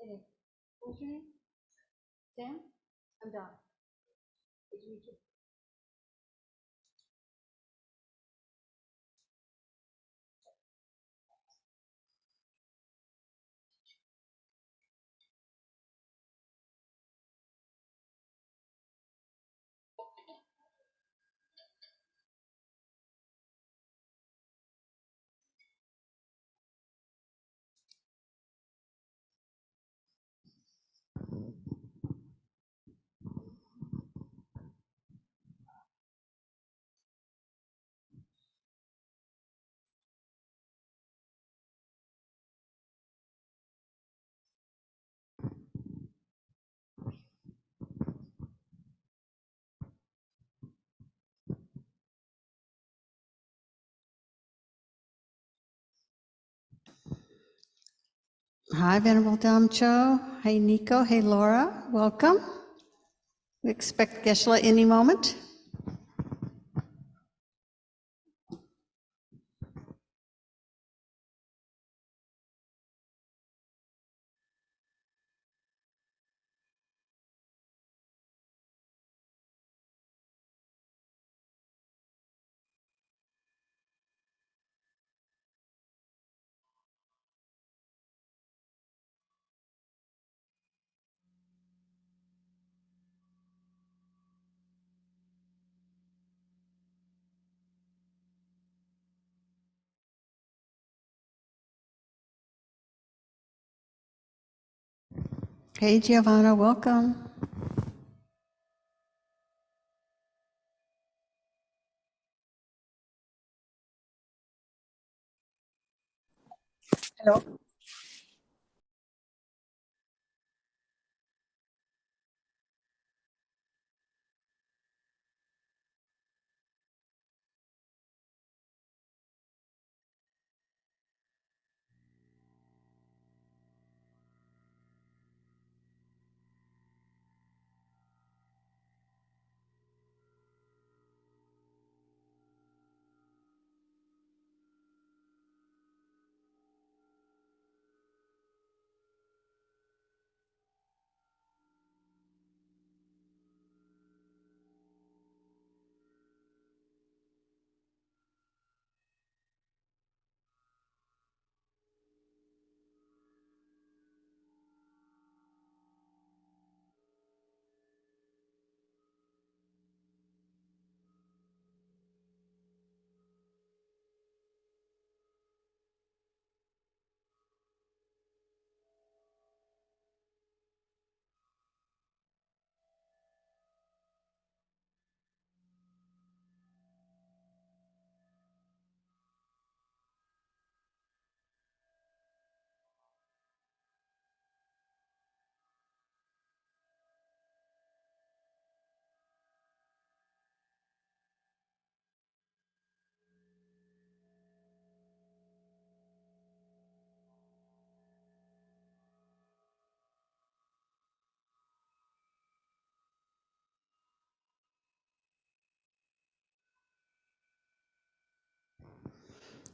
Hey, what's your name? Sam? I'm Don. Good to meet you. Hi, Venerable Damcho. Hey, Nico. Hey, Laura. Welcome. We expect Geshe any moment. Hey, Giovanna. Welcome. Hello.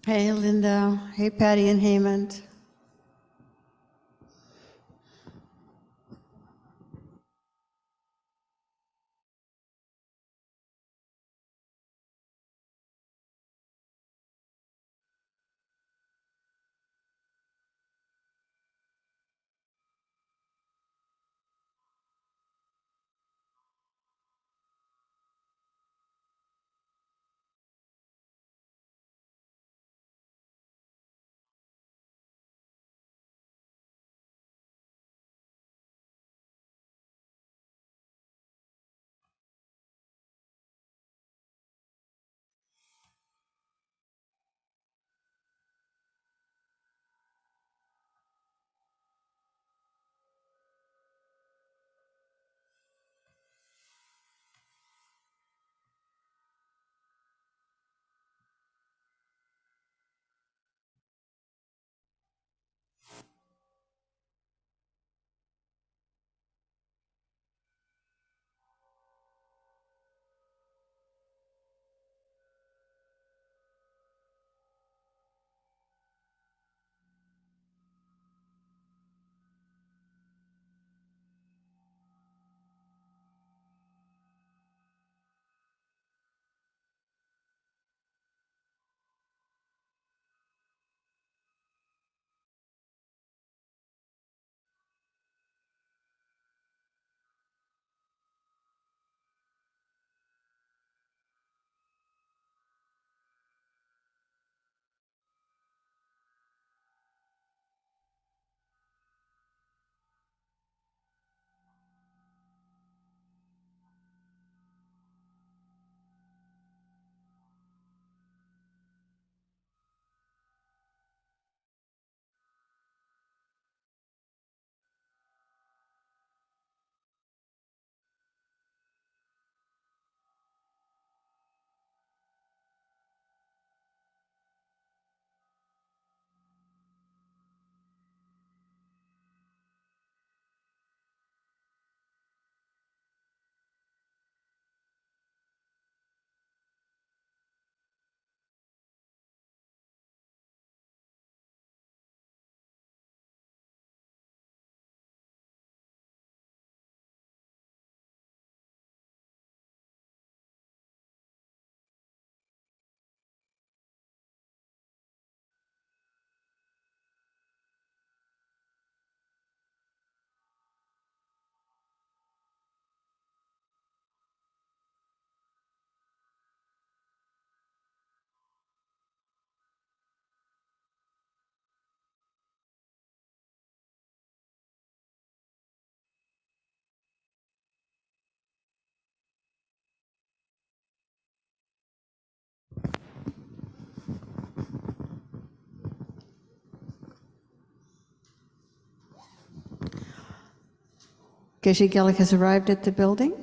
Hey, Linda. Hey, Patty and Hemant. Geshe Gelek has arrived at the building.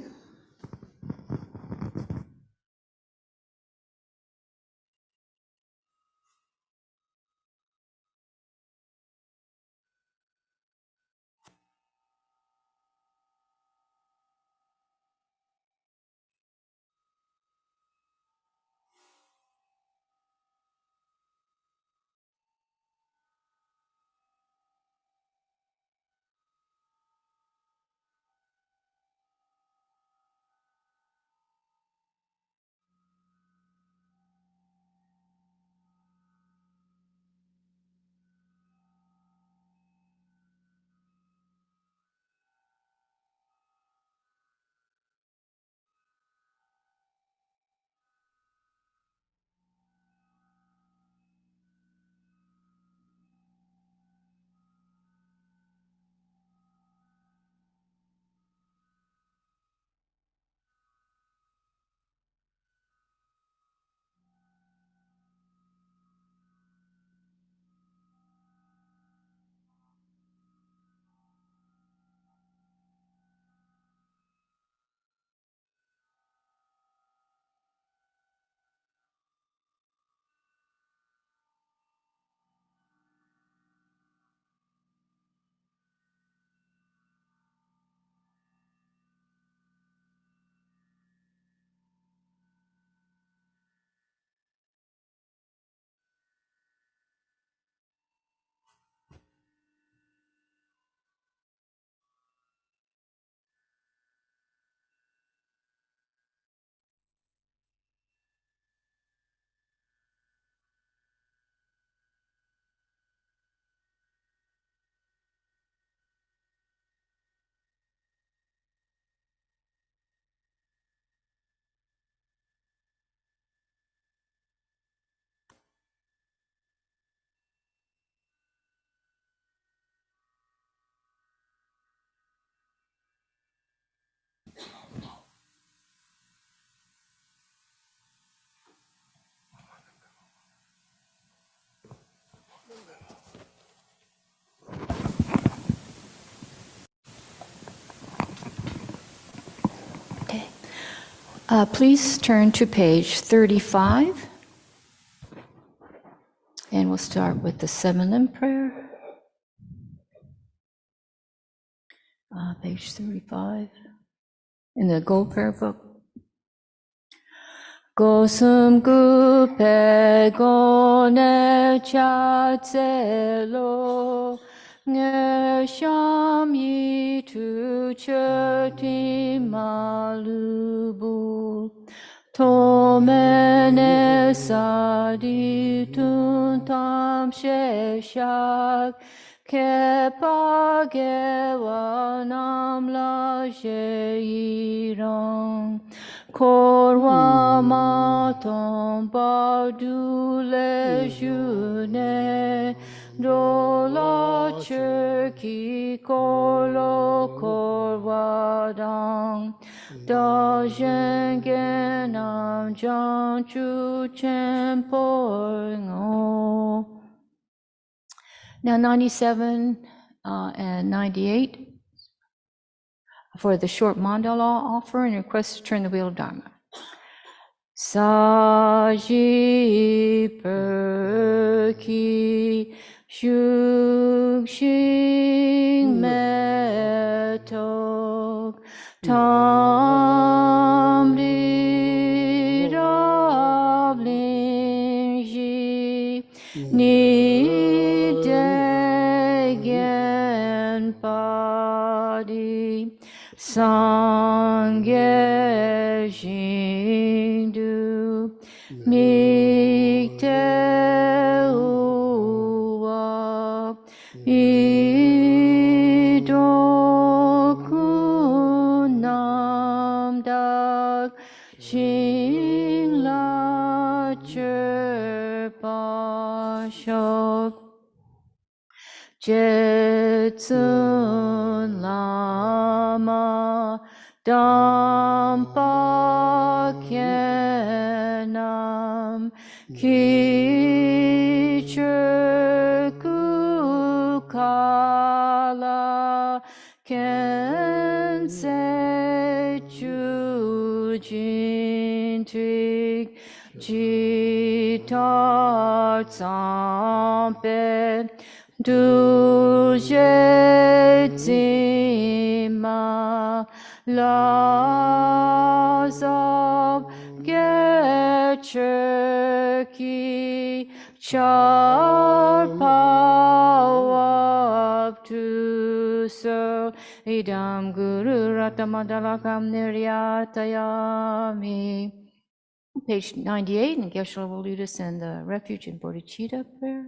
Okay. Please turn to page 35, and we'll start with the 7 prayer. Page 35 in the Gold Prayer Book. Gosum gupe gone chatselo nge sham yi tu choti malubu tomene sadi tun tam sheshak kepa gewa nam la sheirang Korwa maton badule june dola cherki kolo korwa dang da jengenam janchu chempo. Now 97 and 98. For the short mandala offering, request to turn the wheel of Dharma. Saji perki shukshin metok tamri rablinji ni degen padi Sangye Shindu Mikte Uwa Idoku Namdak Shingla Chirpashok Jetsun Lama Dampa Kenam Kichur Kukala Ken se chu jin trig ji tar tsam pe du je zima la zab Geshe ki char pawab tu so idam guru ratamadalakam niryatayami. Page 98, and Geshe will lead us in the refuge and bodhicitta prayer.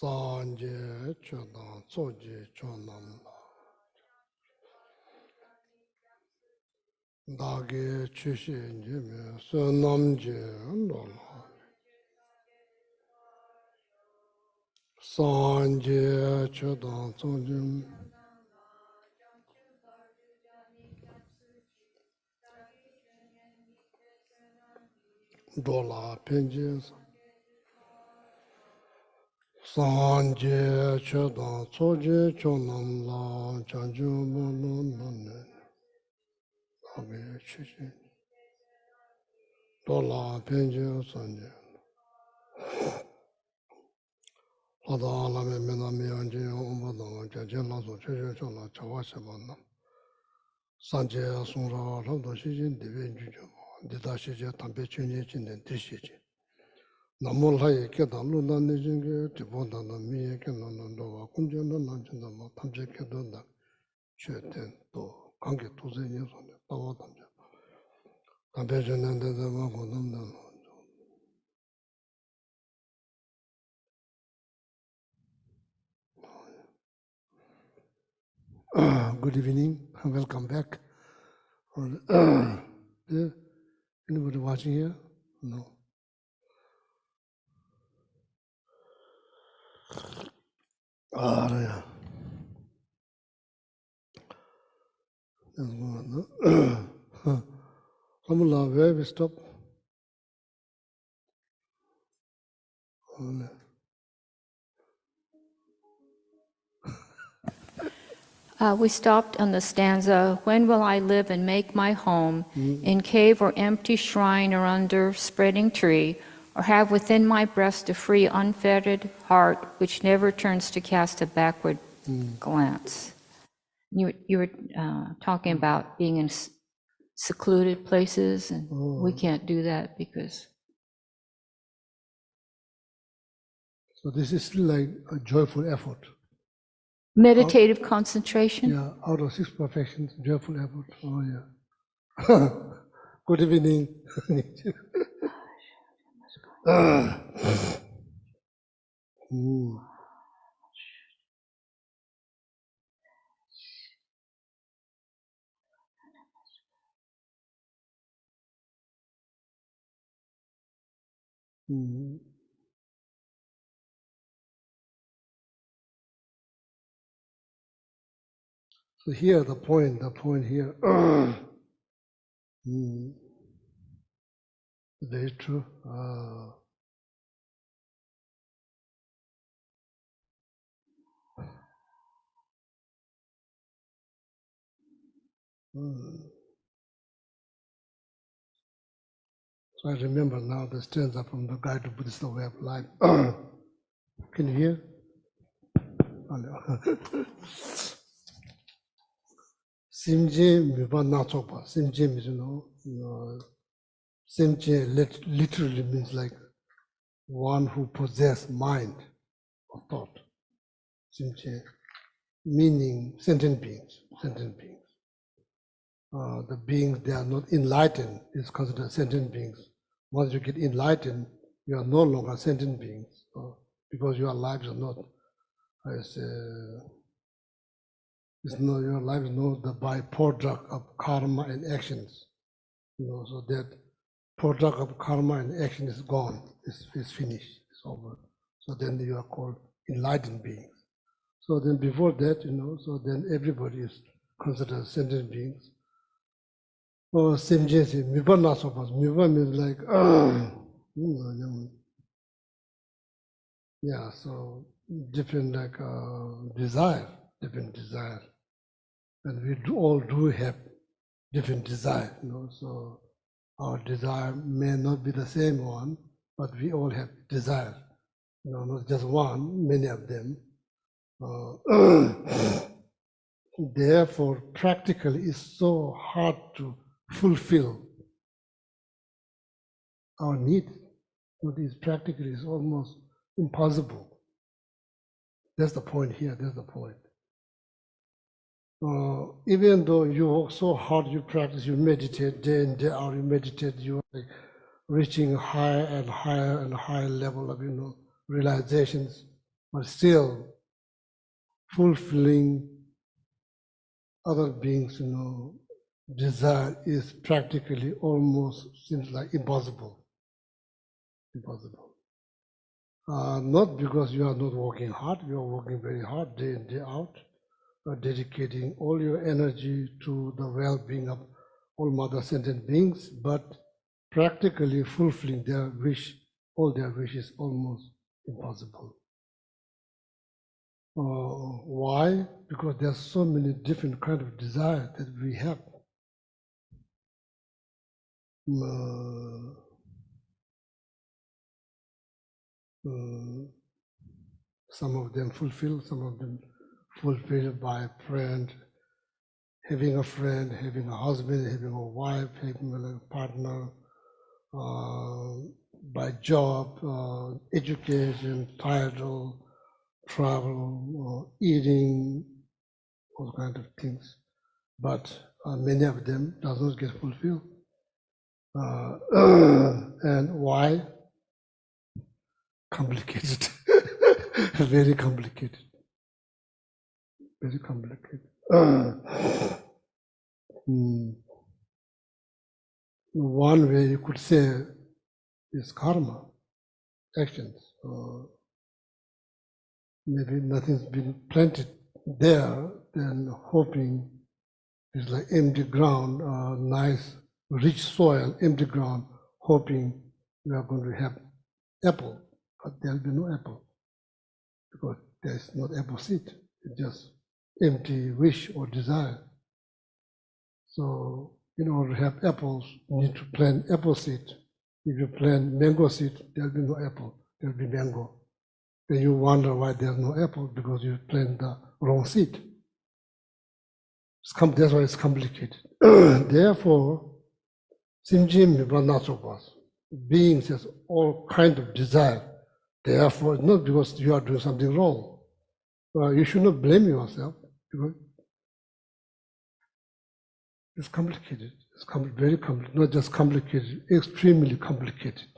Sanje chodang tsoji chonam dagi chushi jime sunam je ndola Sanje chodang tsoji dola penjes Sanje chodang tsoji chonam la chanju monon dagi chushi dola penjes sanje Lada alame menami anje ombadang jajen lazo cheche chola chawa shabana Sanje sonra rabdo shijin diwen jujo dida shije tampe chunye chinde di shije Namol haye kedan ludan nijinge tibondan da miye kenan nandowa kunje nanan chinda ma tamche kedan da cheten to kange tuze nye sonne tawa tamche Tampe chunnen dede ma kundam dan Good evening, welcome back. Anybody watching here? No. Yeah. Alhamdulillah, where we stop? We stopped on the stanza, when will I live and make my home, in cave or empty shrine or under spreading tree, or have within my breast a free, unfettered heart, which never turns to cast a backward glance. You were talking about being in secluded places, and we can't do that because... So this is still like a joyful effort. Meditative concentration? Yeah, out of 6 perfections, joyful effort. Oh, yeah. Good evening. So here, the point here, very true. So I remember now the stanza from the Guide to Buddhist Way of Life. Can you hear? Simje miba na chokpa. Simje means, Simje literally means like one who possesses mind or thought. Simje, meaning sentient beings. The beings, they are not enlightened, is considered sentient beings. Once you get enlightened, you are no longer sentient beings, because your lives are not, your life is not the byproduct of karma and actions. So that product of karma and action is gone, is finished, it's over. So then you are called enlightened beings. So then before that, so then everybody is considered sentient beings. Simje, miba na sopas. Miba means like, Yeah, so different desire, and we all do have different desire, so our desire may not be the same one, but we all have desire, not just one, many of them. Therefore, practically, it's so hard to fulfill our need. What is practically is almost impossible. That's the point here. That's the point. Even though you work so hard, you practice, you meditate day in day out, you meditate, you are reaching higher and higher and higher level of realizations, but still fulfilling other beings, desire is practically almost seems like impossible. Impossible. Not because you are not working hard, you are working very hard day in, day out, dedicating all your energy to the well-being of all mother sentient beings, but practically fulfilling their wish, all their wishes, almost impossible. Why? Because there are so many different kinds of desires that we have. Some of them fulfilled, some of them fulfilled by a friend, having a friend, having a husband, having a wife, having a partner, by job, education, title, travel, eating, all kinds of things. But many of them does not get fulfilled. And why? Complicated. Very complicated. Very complicated. One way you could say is karma, actions. Maybe nothing's been planted there, then hoping it's like empty ground, nice, rich soil, empty ground, hoping we are going to have apple, but there'll be no apple because there's not apple seed. It's just empty wish or desire. So in order to have apples, you need to plant apple seed. If you plant mango seed, there'll be no apple, there'll be mango. Then you wonder why there's no apple, because you plant the wrong seed. That's why it's complicated. Therefore, Simjim Vanasopas, beings has all kinds of desire. Therefore, not because you are doing something wrong. You should not blame yourself, because it's complicated. It's very complicated, not just complicated, extremely complicated.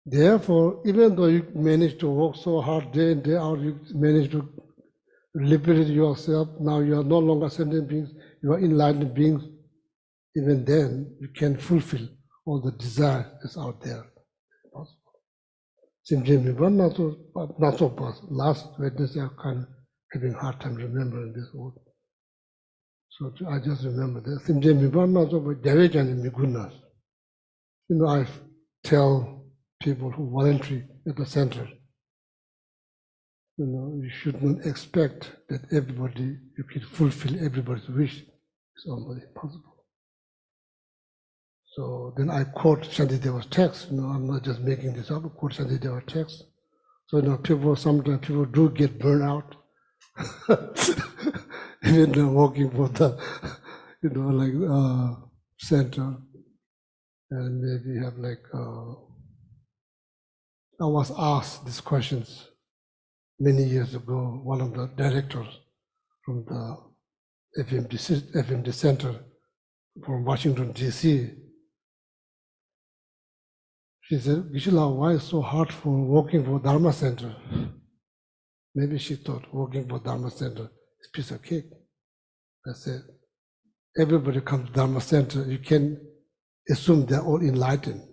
Therefore, even though you manage to work so hard day in, day out, you manage to liberate yourself, now you are no longer sentient beings, you are enlightened beings, even then you can fulfill all the desire that's out there. Simply, not so fast. Last Wednesday, I'm kind of having a hard time remembering this word. So I just remember that. Simply, not so fast. I tell people who volunteer at the center, you should not expect that you can fulfill everybody's wish. It's almost impossible. So then I quote Shantideva's text. I'm not just making this up. I quote Shantideva's text. So sometimes people do get burned out, even working for the, center, and maybe have I was asked these questions many years ago. One of the directors from the FMD Center from Washington, D.C., she said, Geshe, why is it so hard for working for Dharma Center? Maybe she thought working for Dharma Center is a piece of cake. I said, everybody comes to Dharma Center, you can assume they're all enlightened.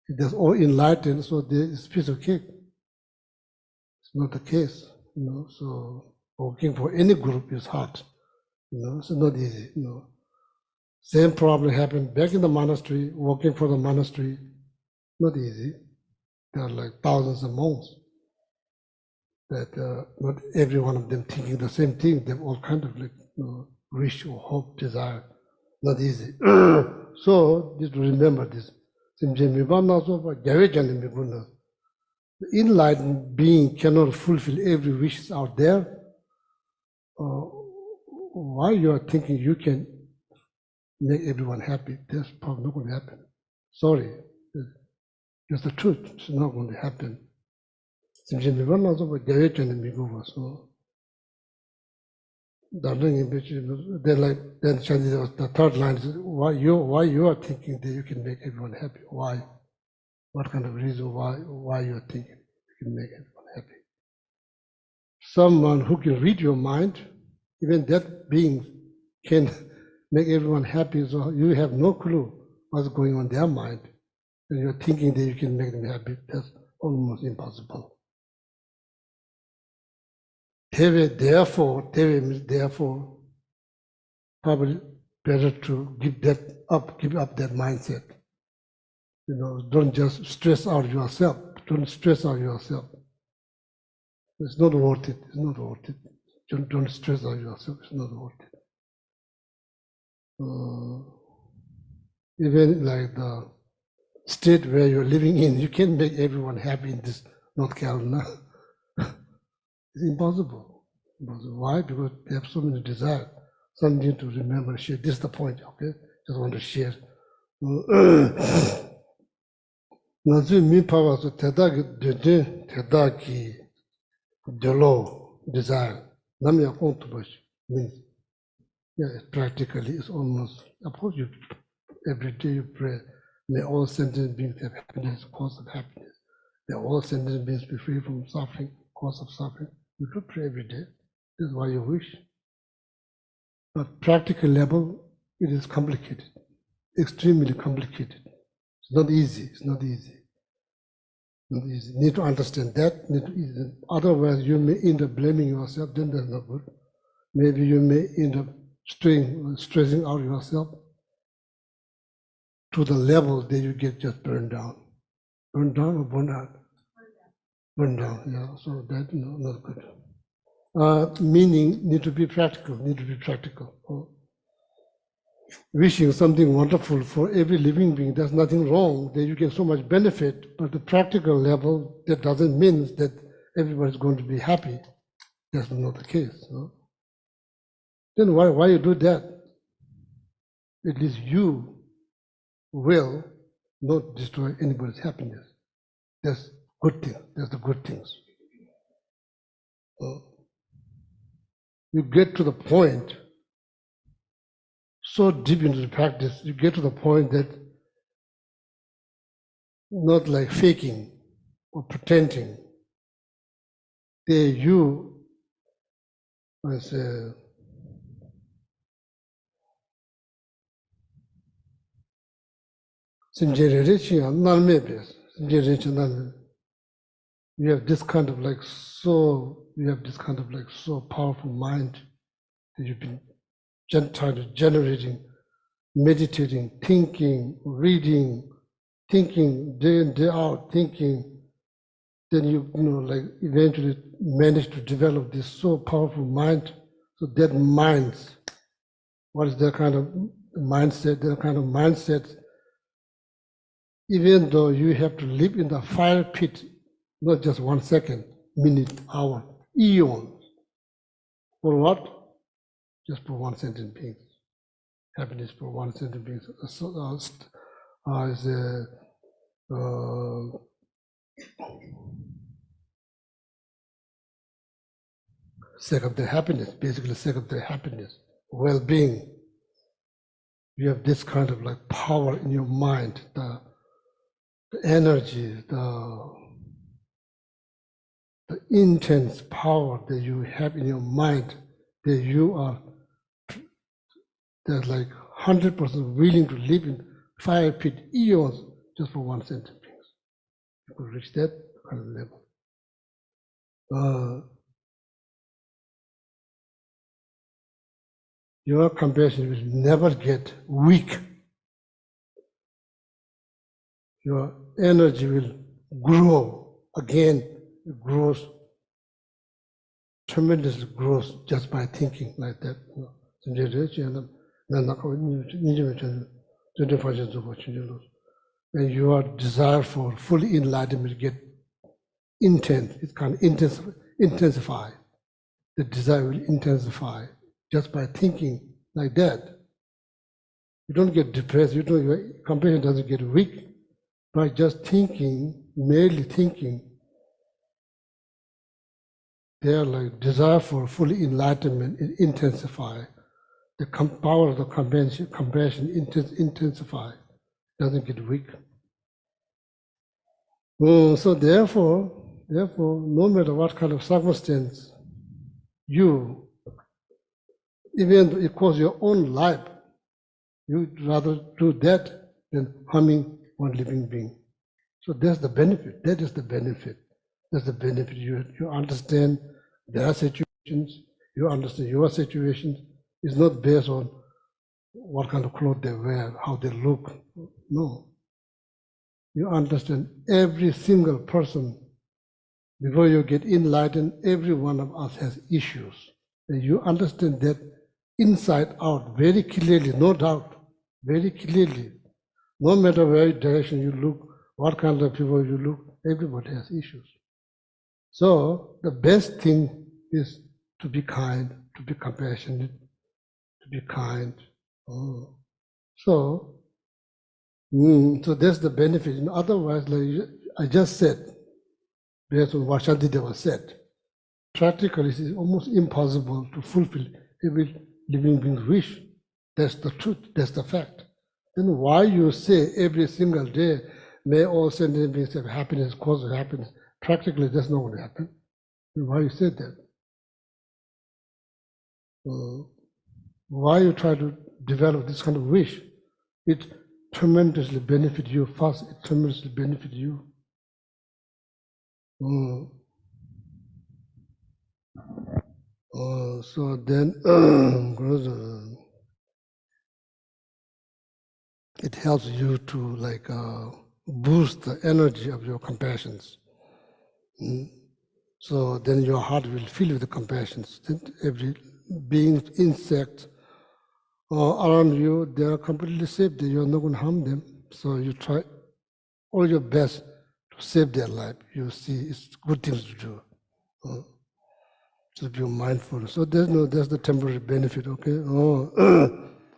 If they're all enlightened, so it's a piece of cake. It's not the case, so working for any group is hard, it's not easy, Same problem happened back in the monastery, working for the monastery, not easy. there are like thousands of monks. That not every one of them thinking the same thing. They have all kind of like wish or hope, desire. Not easy. So just remember this. The enlightened being cannot fulfill every wish out there. Why you are thinking you can make everyone happy? That's probably not going to happen. Sorry, it's the truth. It's not going to happen. So then like then the third line is why you are thinking that you can make everyone happy? Why? What kind of reason why you are thinking you can make everyone happy? Someone who can read your mind, even that being can make everyone happy. So you have no clue what's going on in their mind, and you're thinking that you can make them happy. That's almost impossible. Therefore, probably better to give up that mindset. Don't just stress out yourself. Don't stress out yourself. It's not worth it. It's not worth it. Don't stress out yourself. It's not worth it. Even like the state where you're living in, you can't make everyone happy in this North Carolina. It's impossible. Why? Because they have so many desires. Something to remember, share. This is the point, okay? Just want to share. Nazu mi power so tedaki delo desire. Namya kontubash means practically it's almost of course you every day you pray, may all sentient beings have happiness, cause of happiness. May all sentient beings be free from suffering, cause of suffering. You could pray every day. This is why you wish. But practical level, it is complicated, extremely complicated. It's not easy. It's not easy. Not easy. Need to understand that. Otherwise, you may end up blaming yourself. Then that's not good. Maybe you may end up stressing out yourself to the level that you get just burned down. Burned down or burned out? Burned down. Yeah. So that not good. Meaning need to be practical. Need to be practical. Wishing something wonderful for every living being, there's nothing wrong, that you get so much benefit, but the practical level, that doesn't mean that everybody's going to be happy. That's not the case. Then why you do that? At least you will not destroy anybody's happiness. That's good thing. That's the good things. You get to the point so deep into the practice, you get to the point that not like faking or pretending, that you as a you have this kind of like so powerful mind that you've been generating, meditating, thinking, reading, thinking day in, day out, thinking, then you like eventually manage to develop this so powerful mind. So that mind, what is that kind of mindset? That kind of mindset, even though you have to live in the fire pit, not just 1 second, minute, hour, eons. For what? Just for one sentient being. Happiness for one sentient being. Sake of their happiness, basically sake of their happiness, well-being. You have this kind of like power in your mind, the energy, the intense power that you have in your mind, that you are like 100% willing to live in fire pit eons just for one sentient being. You could reach that kind of level. Your compassion will never get weak. Your energy will grow again, it grows, tremendously grows just by thinking like that. And your desire for full enlightenment get intense, it can intensify. The desire will intensify just by thinking like that. You don't get depressed, your compassion doesn't get weak by just thinking, merely thinking. Their like desire for full enlightenment intensify. The power of the compassion intensify, doesn't get weak. So therefore, no matter what kind of circumstance, you, even though it costs your own life, you'd rather do that than harming one living being. So that's the benefit. That is the benefit. That's the benefit. You understand their situations. You understand your situations. It's not based on what kind of clothes they wear, how they look. No. You understand every single person. Before you get enlightened, every one of us has issues. And you understand that inside out very clearly, no doubt, very clearly. No matter where direction you look, what kind of people you look, everybody has issues. So the best thing is to be kind, to be compassionate, to be kind. So that's the benefit. And otherwise, like I just said, based on what Shantideva said, practically it is almost impossible to fulfill every living being's wish. That's the truth, that's the fact. Then why you say every single day, may all sentient beings have happiness, cause of happiness? Practically that's not going to happen. Why you said that? Why you try to develop this kind of wish? It tremendously benefit you first, it tremendously benefit you. So then it helps you to like boost the energy of your compassions. So then your heart will fill with the compassions. Then every being, insect around you, they are completely safe. You're not going to harm them. So you try all your best to save their life. You see, it's good things to do. To be mindful. So there's the temporary benefit, okay?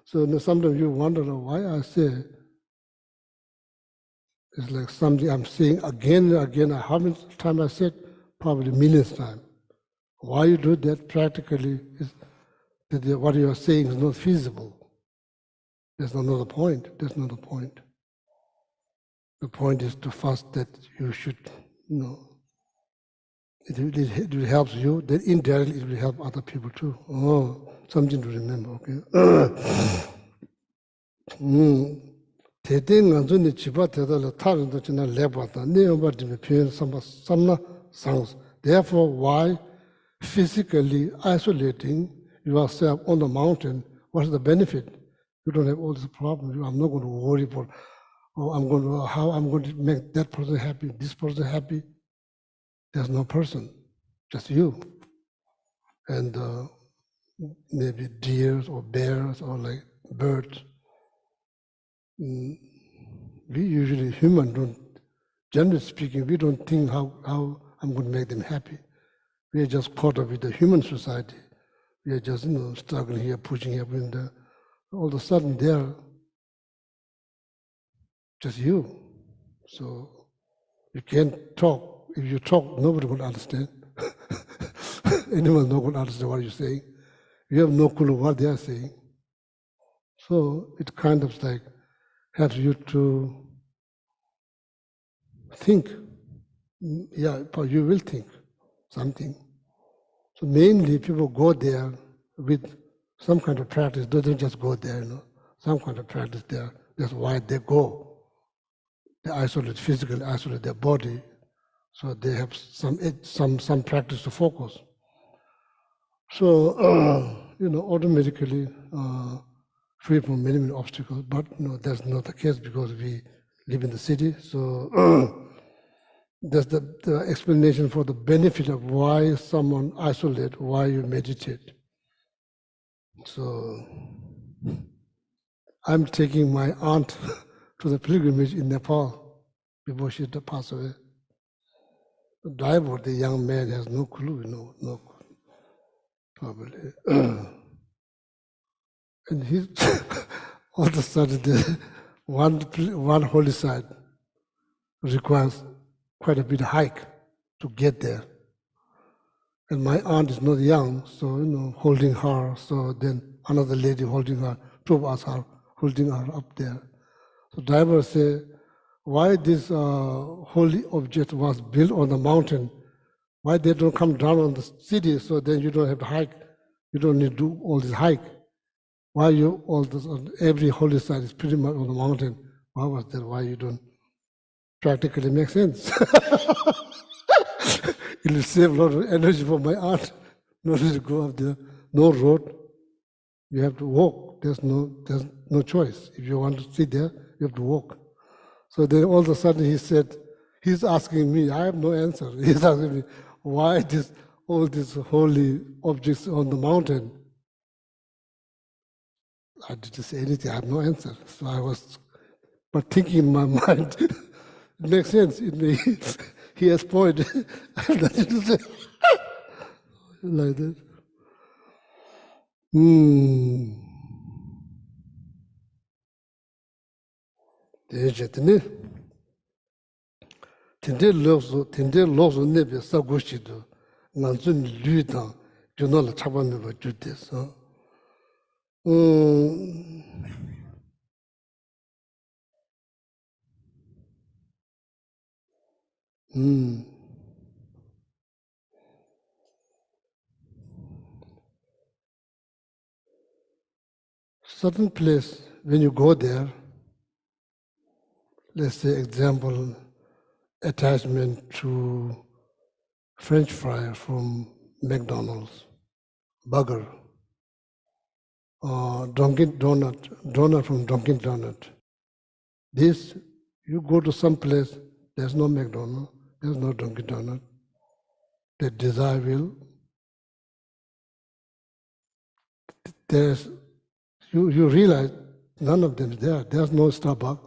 So sometimes you wonder why I say, it's like something I'm saying again and again. How many times I said? Probably millions of times. Why you do that practically is that what you are saying is not feasible. There's another point. There's not a point. The point is to first that you should, it will help you, then indirectly it will help other people too. Something to remember, okay? Therefore, why physically isolating yourself on the mountain, what's the benefit? You don't have all these problems. I'm not going to worry about how I'm going to make that person happy, this person happy. There's no person, just you. And maybe deers or bears or like birds. We usually, human, don't, generally speaking, we don't think how I'm going to make them happy. We are just caught up with the human society. We are just, struggling here, pushing here, and there. All of a sudden, they're just you. So you can't talk. If you talk, nobody will understand. Anyone not going to understand what you're saying. You have no clue what they are saying. So it kind of like helps you to think. Yeah, but you will think something. So mainly people go there with some kind of practice. They don't just go there, some kind of practice there. That's why they go. They isolate physically, isolate their body, so they have some practice to focus. So automatically free from many obstacles. But that's not the case because we live in the city. So That's the explanation for the benefit of why someone isolate, why you meditate. So I'm taking my aunt to the pilgrimage in Nepal before she passed away. The driver, the young man, has no clue, no probably. And he's all of a sudden, one holy site requires quite a bit of hike to get there. And my aunt is not young, so, holding her. So then another lady holding her, two of us are holding her up there. So driver say, why this holy object was built on the mountain? Why they don't come down on the city so then you don't have to hike? You don't need to do all this hike. Why you all this, every holy site is pretty much on the mountain? Why was that? Why you don't? Practically makes sense. It will save a lot of energy for my aunt. No need to go up there. No road. You have to walk. There's no choice. If you want to sit there, you have to walk. So then all of a sudden he said, he's asking me, I have no answer. He's asking me, why all these holy objects on the mountain? I didn't say anything, I have no answer. So I was, but thinking in my mind, it makes sense. He has point. I have nothing to say. Like that. Tende lokso nebe sakushido, nganzun lu dang, juno la chapa meba jude so. Certain place, when you go there, let's say example, attachment to French fry from McDonald's, burger, or Dunkin' donut from Dunkin' Donut. This, you go to some place, there's no McDonald's, there's no Dunkin' Donut. The desire will, you realize none of them is there. There's no Starbucks,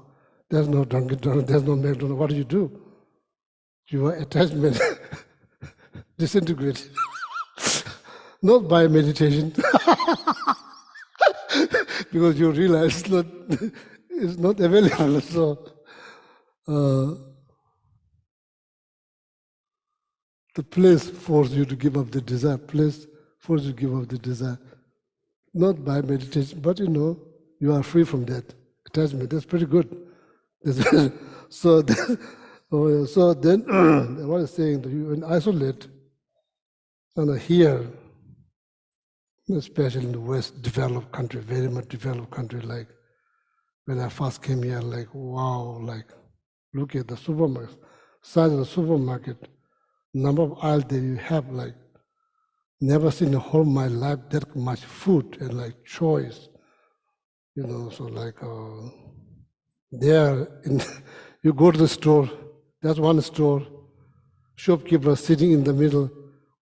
there's no Dunkin' Donut, there's no McDonald's. What do? Your attachment disintegrates. Not by meditation, because you realize it's not available. So the place forces you to give up the desire. Place forces you to give up the desire. Not by meditation, but you are free from that attachment. That's pretty good. So then, what I'm saying, you in isolate, and here, especially in the West, developed country, very much developed country, like when I first came here, like, wow, like, look at the supermarket, size of the supermarket, number of aisles that you have, like, never seen in whole my life that much food and like choice, so like there, you go to the store, there's one store, shopkeeper sitting in the middle,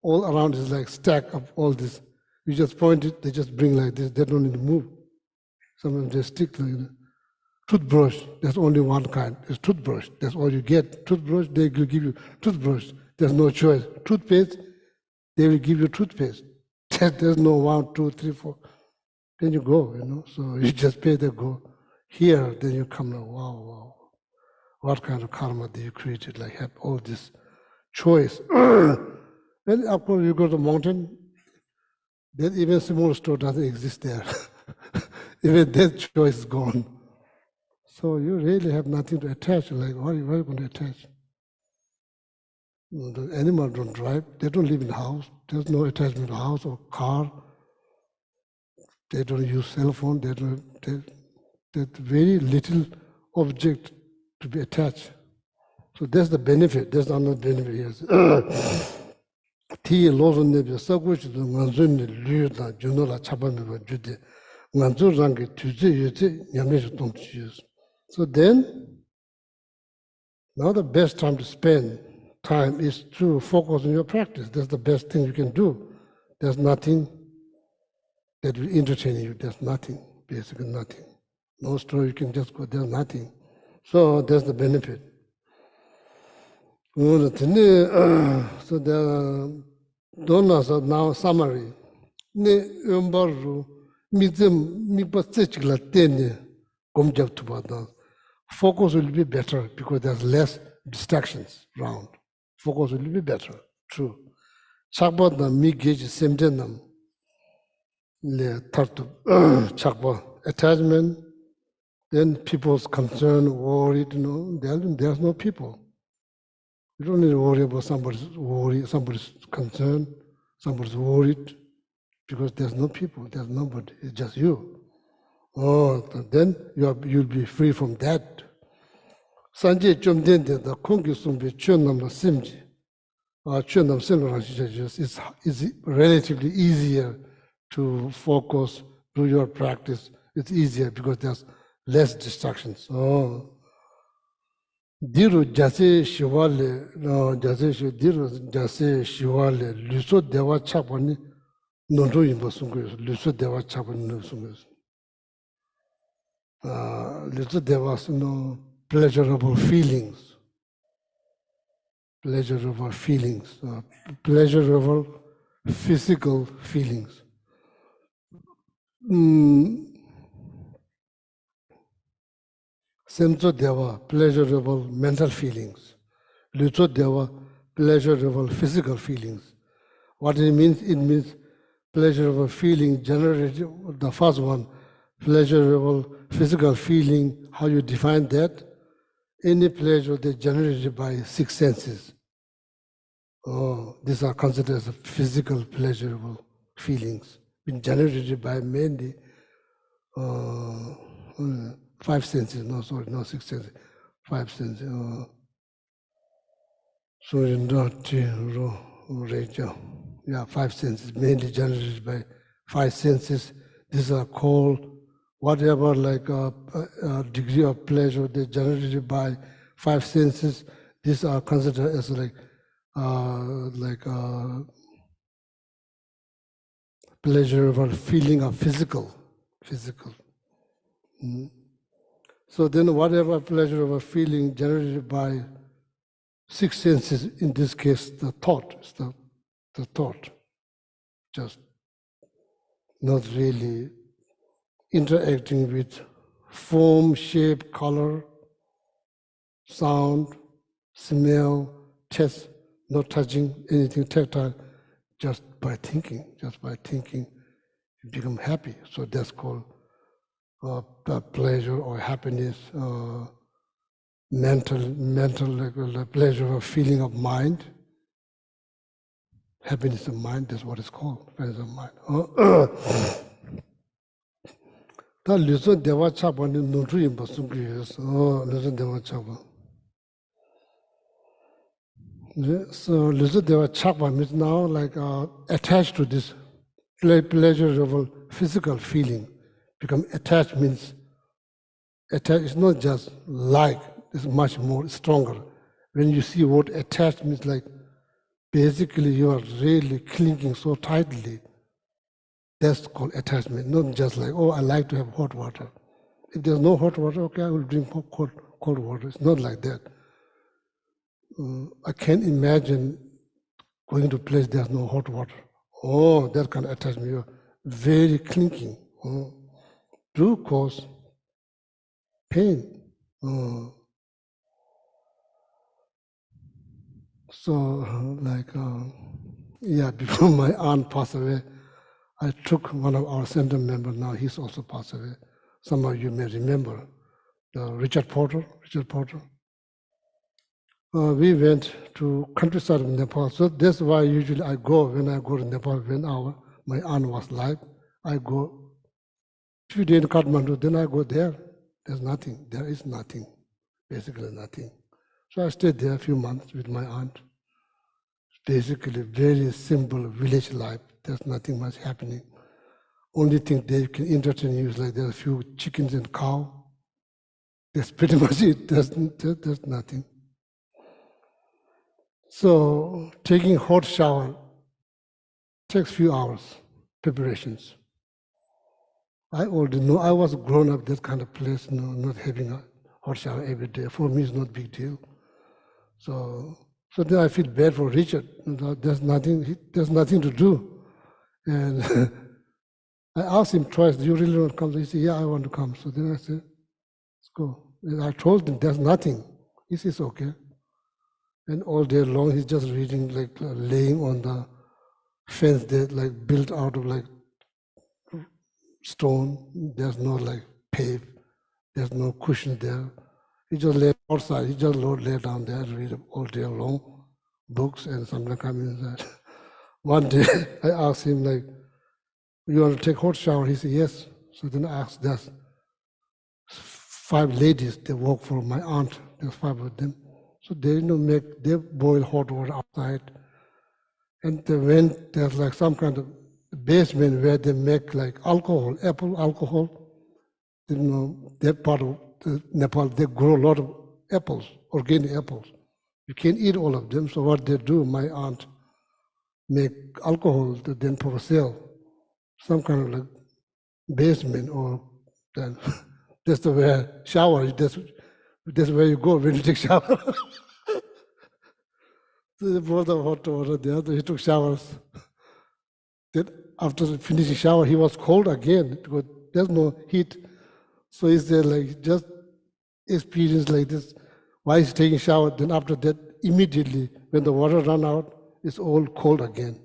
all around is like stack of all this. You just point it, they just bring like this, they don't need to move. Sometimes they stick like that. Toothbrush, there's only one kind, it's toothbrush, that's all you get. Toothbrush, they will give you toothbrush, there's no choice. Toothpaste, they will give you toothpaste. There's no 1, 2, 3, 4. Then you go, so you just pay the go. Here, then you come like, wow, what kind of karma do you created, like have all this choice. Then of course you go to the mountain, then even small store doesn't exist there. Even that choice is gone. So you really have nothing to attach, like what are you going to attach? The animals don't drive, they don't live in the house, there's no attachment to house or car, they don't use cell phone, there's very little object to be attached. So that's the benefit, that's another benefit here. Ti lozo nebe sakuchi to nganzu ni liu na juno la chapa meba jude, nganzu rangi tuzi yuzi nyameshu tongchi yuzi. So then, now the best time to spend time is to focus on your practice. That's the best thing you can do. There's nothing that will entertain you. There's nothing, basically nothing. No store you can just go, there's nothing. So that's the benefit. So the donors are now summary. Ne umbaru mizem mipa tsechla tene gomjab tubada. Focus will be better because there's less distractions around. Focus will be better, true. Chakba na mi gauge semdenam le tartu chakba attachment, then people's concern, worried, there's no people. You don't need to worry about somebody's worry, somebody's concern, somebody's worried, because there's no people, there's nobody, it's just you. Oh, then you'll be free from that. Sanje chomdende the kongi sumbi chönam la simji. Chönam simra it's relatively easier to focus, do your practice. It's easier because there's less distractions. Oh. Diru jase shiwale, diru jase shiwale, luso dewa chapani, nondo yimba sunguyos, luso dewa chapani no sunguyos. Luso dewa pleasurable feelings, pleasurable physical feelings. Semzo dewa, pleasurable mental feelings. Luto dewa, pleasurable physical feelings. What it means? It means pleasurable feeling generated, the first one, pleasurable physical feeling, how you define that? Any pleasure that's generated by 6 senses. Oh, these are considered as physical pleasurable feelings, been generated by mainly 5 senses, no 6 senses, 5 senses. Yeah, 5 senses, mainly generated by 5 senses. These are called whatever like a degree of pleasure they generated by 5 senses. These are considered as pleasurable feeling of physical. So then whatever pleasurable feeling generated by 6 senses, in this case the thought, is the thought, just not really interacting with form, shape, color, sound, smell, taste, not touching anything tactile, just by thinking, you become happy. So that's called pleasure or happiness, mental like pleasure or feeling of mind. Happiness of mind, that's what it's called, happiness of mind. Tā lūsō dewa chāpa ni nūrū yīmba sūngu yōs, lūsō dewa chāpa. So lūsō dewa chāpa means now like attached to this pleasurable physical feeling. Become attached means, attached is not just like, it's much more stronger. When you see what attached means, like basically you are really clinging so tightly. That's called attachment, not just like, oh, I like to have hot water. If there's no hot water, okay, I will drink cold water. It's not like that. I can't imagine going to a place there's no hot water. Oh, that kind of attachment, you're very clinging. Do cause pain. So, like, before my aunt passed away, I took one of our center members, now he's also passed away. Some of you may remember, Richard Porter. We went to countryside of Nepal. So that's why usually I go, when I go to Nepal, when my aunt was alive, I go, few days in Kathmandu, then I go there. There's nothing, there is nothing, basically nothing. So I stayed there a few months with my aunt. Basically very simple village life. There's nothing much happening. Only thing they can entertain you is like there are a few chickens and cow. That's pretty much it. There's nothing. So taking hot shower takes few hours, preparations. I already know I was grown up that kind of place, not having a hot shower every day. For me, it's not a big deal. So then I feel bad for Richard. There's nothing to do. And I asked him twice, do you really want to come? He said, yeah, I want to come. So then I said, let's go. And I told him there's nothing. He says, okay. And all day long, he's just reading, like laying on the fence that like built out of like stone. There's no like pave. There's no cushion there. He just lay outside. He just lay down there and read all day long books, and sometimes come inside. One day I asked him like, you want to take hot shower? He said, yes. So then I asked, there's 5 ladies, they work for my aunt. There's 5 of them. So they they boil hot water outside. And they went, there's like some kind of basement where they make like alcohol, apple alcohol. That part of Nepal, they grow a lot of apples, organic apples. You can't eat all of them. So what they do, my aunt make alcohol then for sale. Some kind of like basement, or then that's the way shower. That's where you go when you take shower. So they brought the hot water there. He took showers. Then after finishing shower, he was cold again because there's no heat. So he said, like, just experience like this. While he's taking shower, then after that, immediately when the water run out, it's all cold again.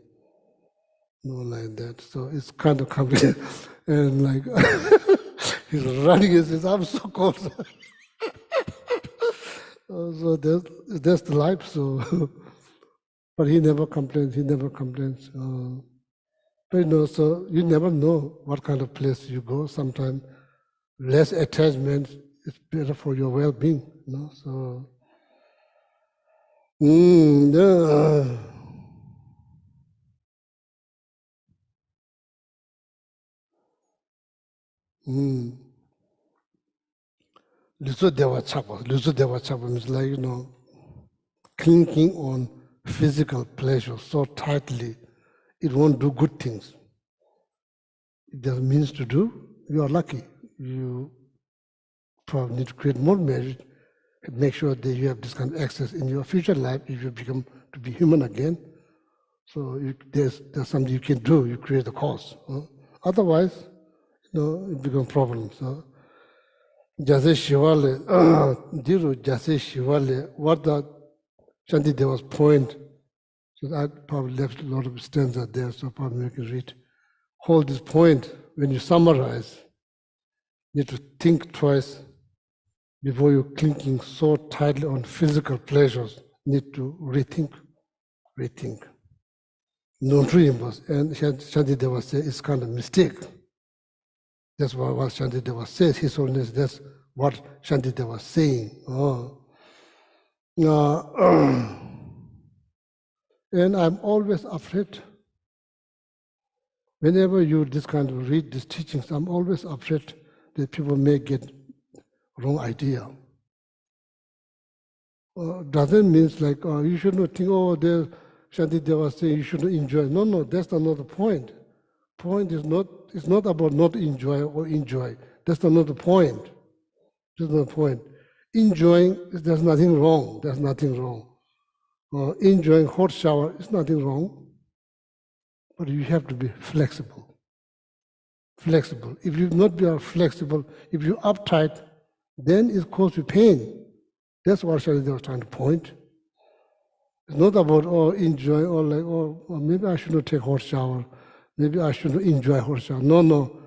Like that. So it's kind of complicated. And like he's running, he says, I'm so cold. So that's the life. So, but he never complains. But so you never know what kind of place you go. Sometimes less attachment is better for your well-being. So, yeah. Luso Deva Chapa means like, clinging on physical pleasure so tightly, it won't do good things. It doesn't means to do, you are lucky. You probably need to create more marriage, make sure that you have this kind of access in your future life if you become to be human again. So there's something you can do, you create the cause. Otherwise, it becomes problems. Geshe Shivale, Diru Geshe Shivale, what the Shanti Deva's point, so I probably left a lot of stanza there, so probably you can read. Hold this point, when you summarize, you need to think twice before you're clinging so tightly on physical pleasures. You need to rethink. No dreams, and Shanti Deva said it's kind of mistake. That's what Shanti Deva says. His Holiness, that's what Shanti Deva was saying. And I'm always afraid. Whenever you read these teachings, I'm always afraid that people may get wrong idea. Doesn't mean like, you should not think, there's Shanti Deva saying you shouldn't enjoy. No, that's not the point. Point is not, it's not about not enjoy or enjoy. That's not the point. That's not the point. Enjoying, there's nothing wrong. There's nothing wrong. Enjoying hot shower is nothing wrong. But you have to be flexible. Flexible. If you not be flexible, if you're uptight, then it causes you pain. That's what Shanti was trying to point. It's not about enjoy or like maybe I should not take hot shower. Maybe I should not enjoy hot shower. No.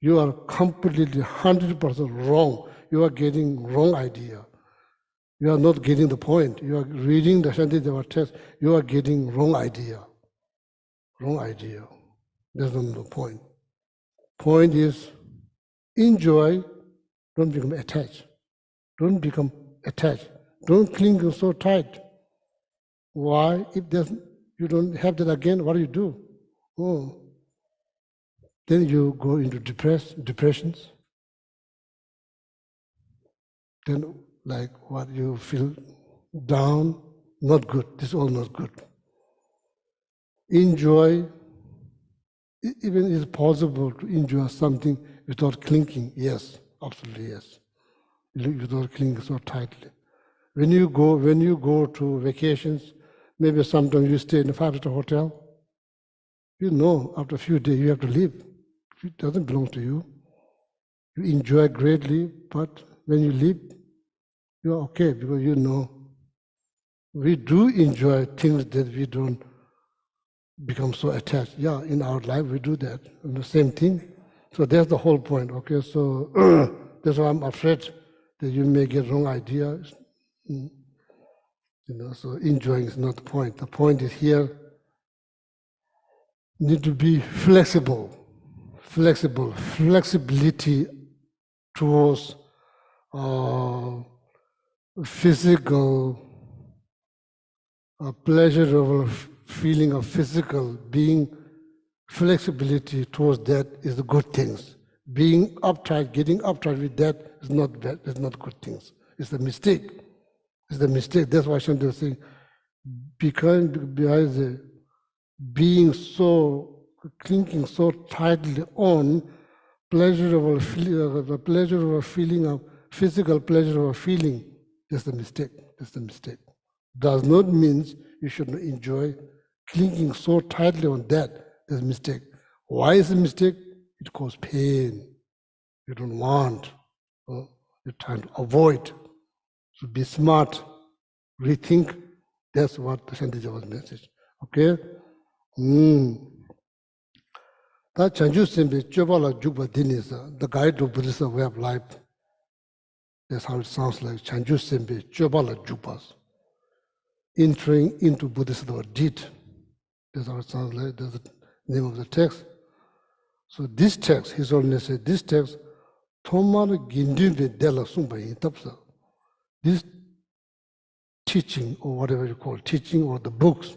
You are completely 100% wrong. You are getting wrong idea. You are not getting the point. You are reading the Shanti Deva text. You are getting wrong idea. Wrong idea. That's not the point. Point is enjoy. Don't become attached. Don't become attached. Don't cling so tight. Why? If you don't have that again, what do you do? Then you go into depressions. Then like what you feel down, not good. This is all not good. Enjoy, even is possible to enjoy something without clinking. Yes, absolutely yes. Without clinging so tightly. When you go to vacations, maybe sometimes you stay in a 5-star hotel. You know, after a few days you have to leave. It doesn't belong to you. You enjoy greatly, but when you leave, you're okay because you know we do enjoy things that we don't become so attached. Yeah, in our life we do that. And the same thing. So that's the whole point. Okay, so that's why I'm afraid that you may get wrong ideas. So enjoying is not the point. The point is here, need to be flexibility towards physical pleasurable feeling of physical being. Flexibility towards that is the good things. Being uptight, getting uptight with that is not bad. It's not good things. It's a mistake. It's the mistake. That's why Shanti was saying, behind the being so clinging so tightly on pleasurable feeling of physical pleasurable feeling is the mistake. That's the mistake. Does not mean you should not enjoy clinging so tightly on that. That's a mistake. Why is it a mistake? It causes pain. You don't want. You're trying to avoid. So be smart. Rethink. That's what the Shantija's message. Okay? That Chanju Simbi, Chobala Juba Dinisa, the guide to Buddhist way of life. That's how it sounds like. Chanju Simbi, Chobala Jubas. Entering into Buddhism or did. That's how it sounds like. That's the name of the text. So this text, His Holiness said, this text, Tomar Gindube Dela Sumba in Tapsa. This teaching, or whatever you call it, teaching or the books,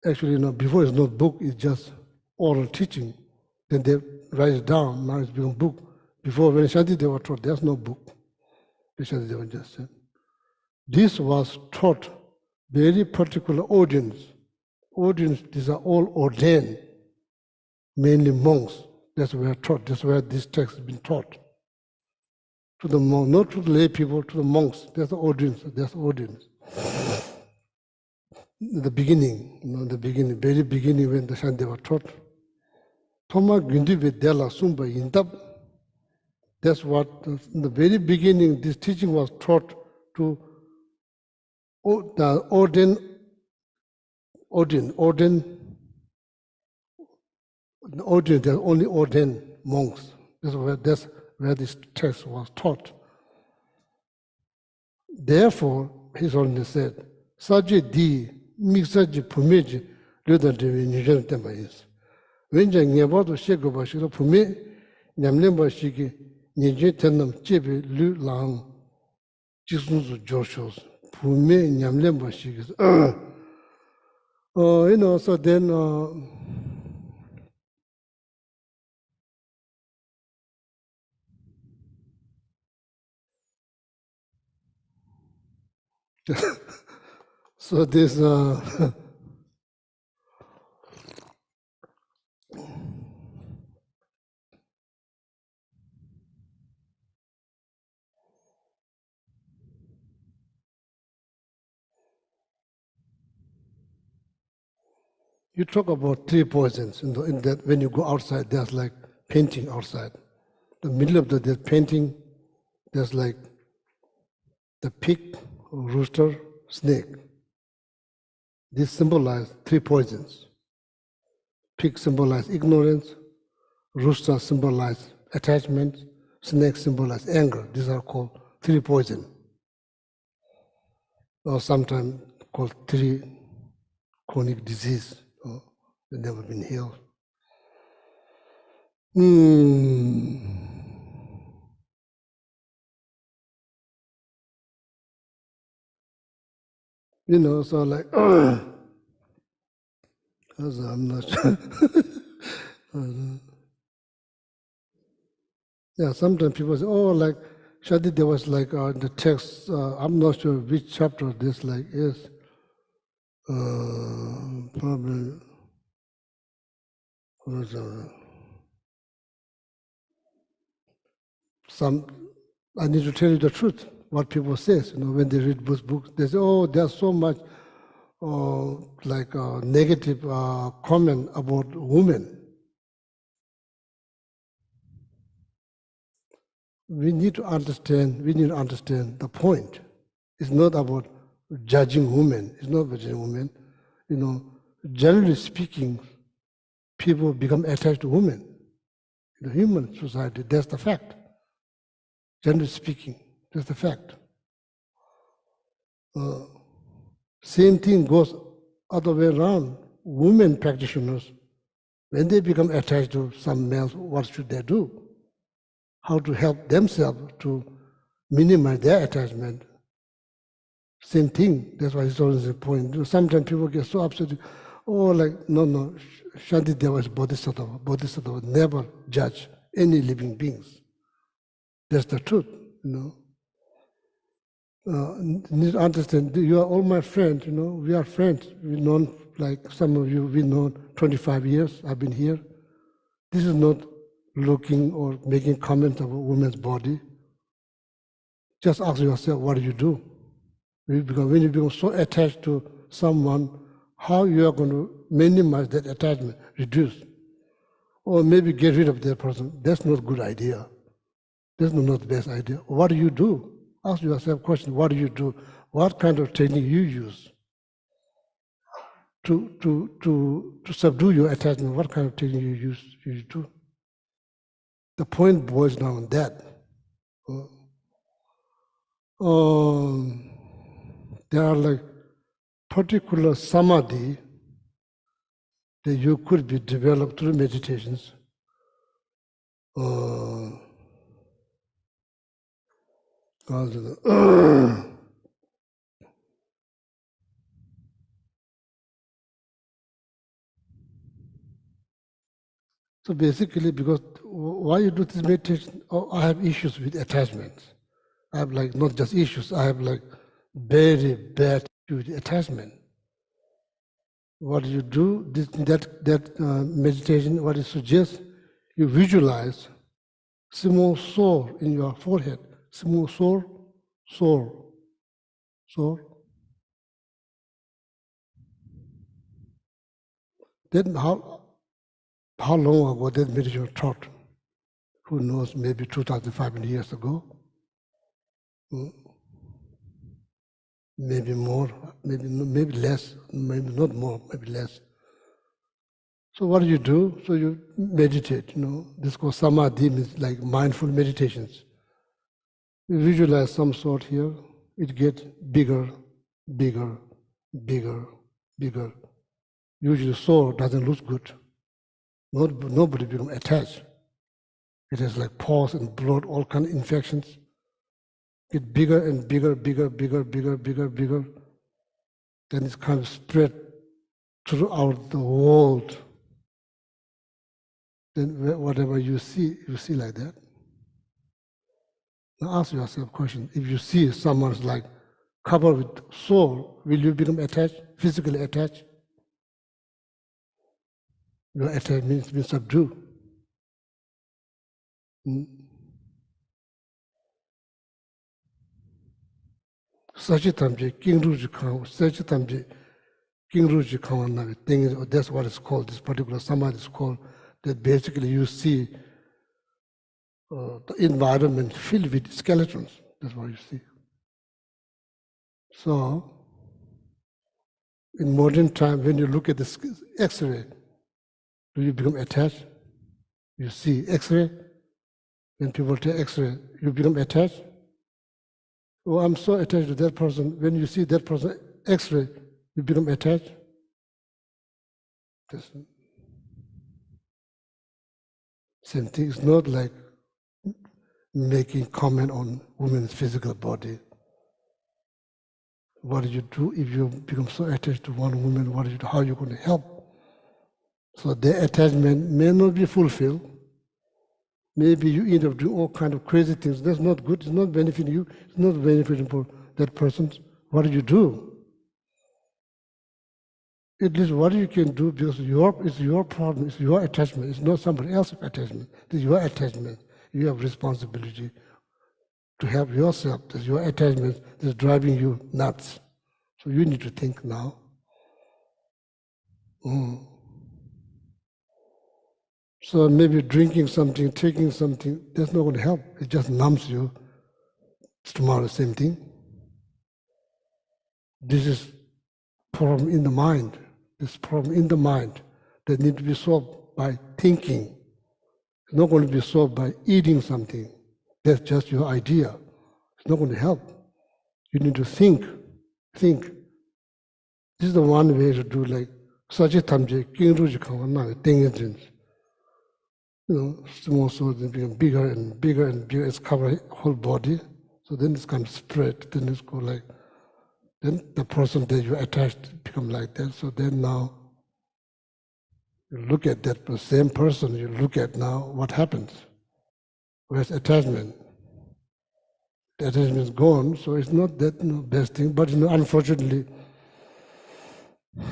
actually, before it's not book, it's just oral teaching. Then they write it down, now it's become book. Before, when Shantideva taught, there's no book. Shantideva just said. This was taught very particular audience. These are all ordained, mainly monks. That's where taught. That's where this text has been taught. To the monks, not to the lay people, to the monks. That's the audience. That's the audience. The beginning, very beginning when the Shantideva taught. Thoma Gundi Vidyala Sumba Indab. That's what, in the very beginning, this teaching was taught to the ordained, they're only ordained monks. That's where this text was taught. Therefore, His Holiness said, Saji di mixaji pumeji ludan devi nijan tembayis. Wenja nyabado shego bashiro pume nyamlemba shiki nijan tenam chebe lu lang jisunzu joshos. Pume nyamlemba shiki. So then so this you talk about 3 poisons in that when you go outside, there's like painting outside. The middle of the painting, there's like the pig, rooster, snake. This symbolize 3 poisons. Pig symbolize ignorance, rooster symbolize attachment, snake symbolize anger. These are called 3 poison, or sometimes called 3 chronic disease. They've never been healed. So like, I'm not sure. Yeah, sometimes people say, oh, like, Shadi, there was like the text, I'm not sure which chapter this like is. Probably some. I need to tell you the truth. What people say, when they read books, they say, "Oh, there's so much negative comment about women." We need to understand. We need to understand the point. It's not about judging women. It's not about judging women. Generally speaking, people become attached to women. In the human society, that's the fact. Generally speaking, that's the fact. Same thing goes other way around. Women practitioners, when they become attached to some males, what should they do? How to help themselves to minimize their attachment. Same thing. That's why it's always a point. Sometimes people get so upset. Oh, no. Shantideva is bodhisattva. Bodhisattva never judge any living beings. That's the truth, Need to understand, you are all my friends, we are friends. We've known, like some of you, we've known 25 years, I've been here. This is not looking or making comments about women's body. Just ask yourself, what do you do? When you become so attached to someone, how you are going to minimize that attachment, reduce, or maybe get rid of that person. That's not a good idea. That's not the best idea. What do you do? Ask yourself a question, what do you do? What kind of technique you use to subdue your attachment? What kind of technique you do? The point boils down on that. There are particular samadhi that you could be developed through meditations. So basically, because why you do this meditation? I have issues with attachments. I have not just issues. I have very bad issues with attachment. What you do, that meditation, what it suggests, you visualize small sore in your forehead, small sore. Then how long ago that meditation was taught? Who knows, maybe 2,500 years ago? Maybe more, maybe less, maybe not more, maybe less. So what do? So you meditate, This is called samadhi, means like mindful meditations. You visualize some sort here, it gets bigger. Usually sore doesn't look good. Nobody becomes attached. It has pores and blood, all kind of infections. Get bigger and bigger. Then it's kind of spread throughout the world. Then whatever you see like that. Now ask yourself a question. If you see someone's covered with sore, will you become attached, physically attached? Your attachment means subdue. Sachitamji, Kingruji Kang, Sachitamji, Kingruji Kang, that's what it's called, this particular samadhi is called, that basically you see the environment filled with skeletons. That's what you see. So, in modern time, when you look at the X-ray, do you become attached? You see X-ray, when people take X-ray, you become attached? Oh, I'm so attached to that person. When you see that person X-ray, you become attached? Same thing. It's not like making comment on women's physical body. What do you do if you become so attached to one woman? What do you do? How are you going to help? So their attachment may not be fulfilled. Maybe you end up doing all kind of crazy things. That's not good. It's not benefiting you. It's not benefiting for that person. What do you do? At least what you can do, because it's your problem, it's your attachment, it's not somebody else's attachment. It's your attachment. You have responsibility to help yourself. It's your attachment that's driving you nuts. So you need to think now. So maybe drinking something, taking something, that's not going to help. It just numbs you. Tomorrow, same thing. This is problem in the mind. This problem in the mind that need to be solved by thinking. It's not going to be solved by eating something. That's just your idea. It's not going to help. You need to think. Think. This is the one way to do, like such a tamje, kingruji kawana, thing. Small swords become bigger and bigger and bigger. It's cover whole body. So then it's kind of spread. Then it's go like. Then the person that you attached become like that. So then now you look at that the same person. You look at now what happens. Where's attachment? The attachment is gone. So it's not that best thing. But unfortunately,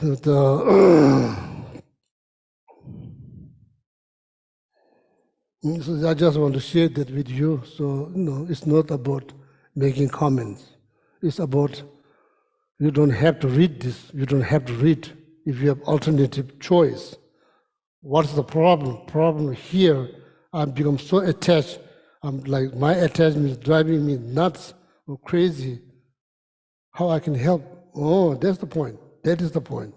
so I just want to share that with you. So it's not about making comments. It's about you don't have to read this. You don't have to read if you have alternative choice. What's the problem? Problem here, I've become so attached. I'm like my attachment is driving me nuts or crazy. How I can help? Oh, that's the point. That is the point.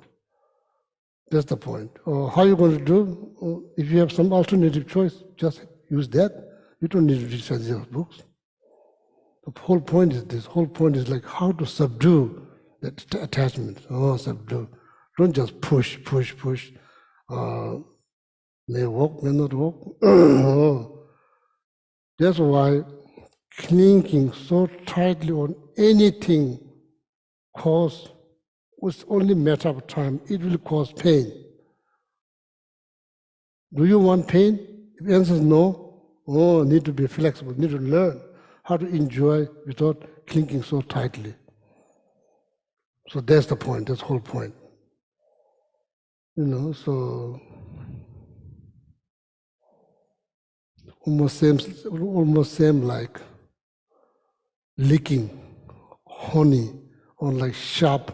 That's the point. Or how are you going to do? If you have some alternative choice, just use that. You don't need to read such books. The whole point is this. Whole point is like how to subdue that attachment. Oh, subdue. Don't just push. May work, may not work. That's why clinging so tightly on anything it's only a matter of time. It will cause pain. Do you want pain? If the answer is no, need to be flexible, need to learn how to enjoy without clinging so tightly. So that's the point, that's the whole point. So almost same like licking honey on like sharp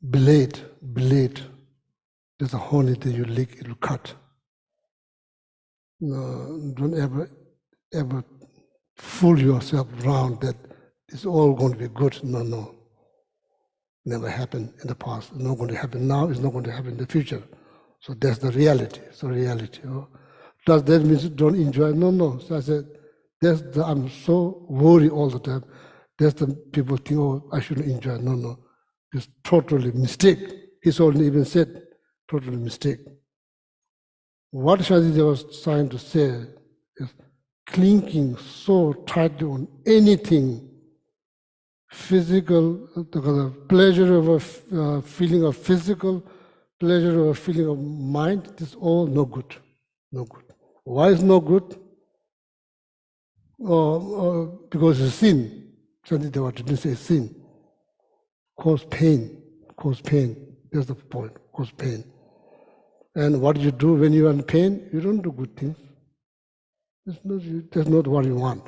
blade. There's a honey that you lick, it will cut. Don't ever fool yourself around that it's all going to be good. No. Never happened in the past. It's not going to happen now. It's not going to happen in the future. So that's the reality. It's the reality. Does that mean you don't enjoy? No. So I said, I'm so worried all the time. That's the people think, I shouldn't enjoy. No. It's totally mistake. He's only even said, totally mistake. What Shadideva was trying to say is clinging so tightly on anything physical, the pleasure of a feeling of physical, pleasure of a feeling of mind, this is all no good. No good. Why is no good? Because it's sin. Shadideva didn't say sin. Cause pain. That's the point. Cause pain. And what you do when you are in pain, you don't do good things. That's not what you want.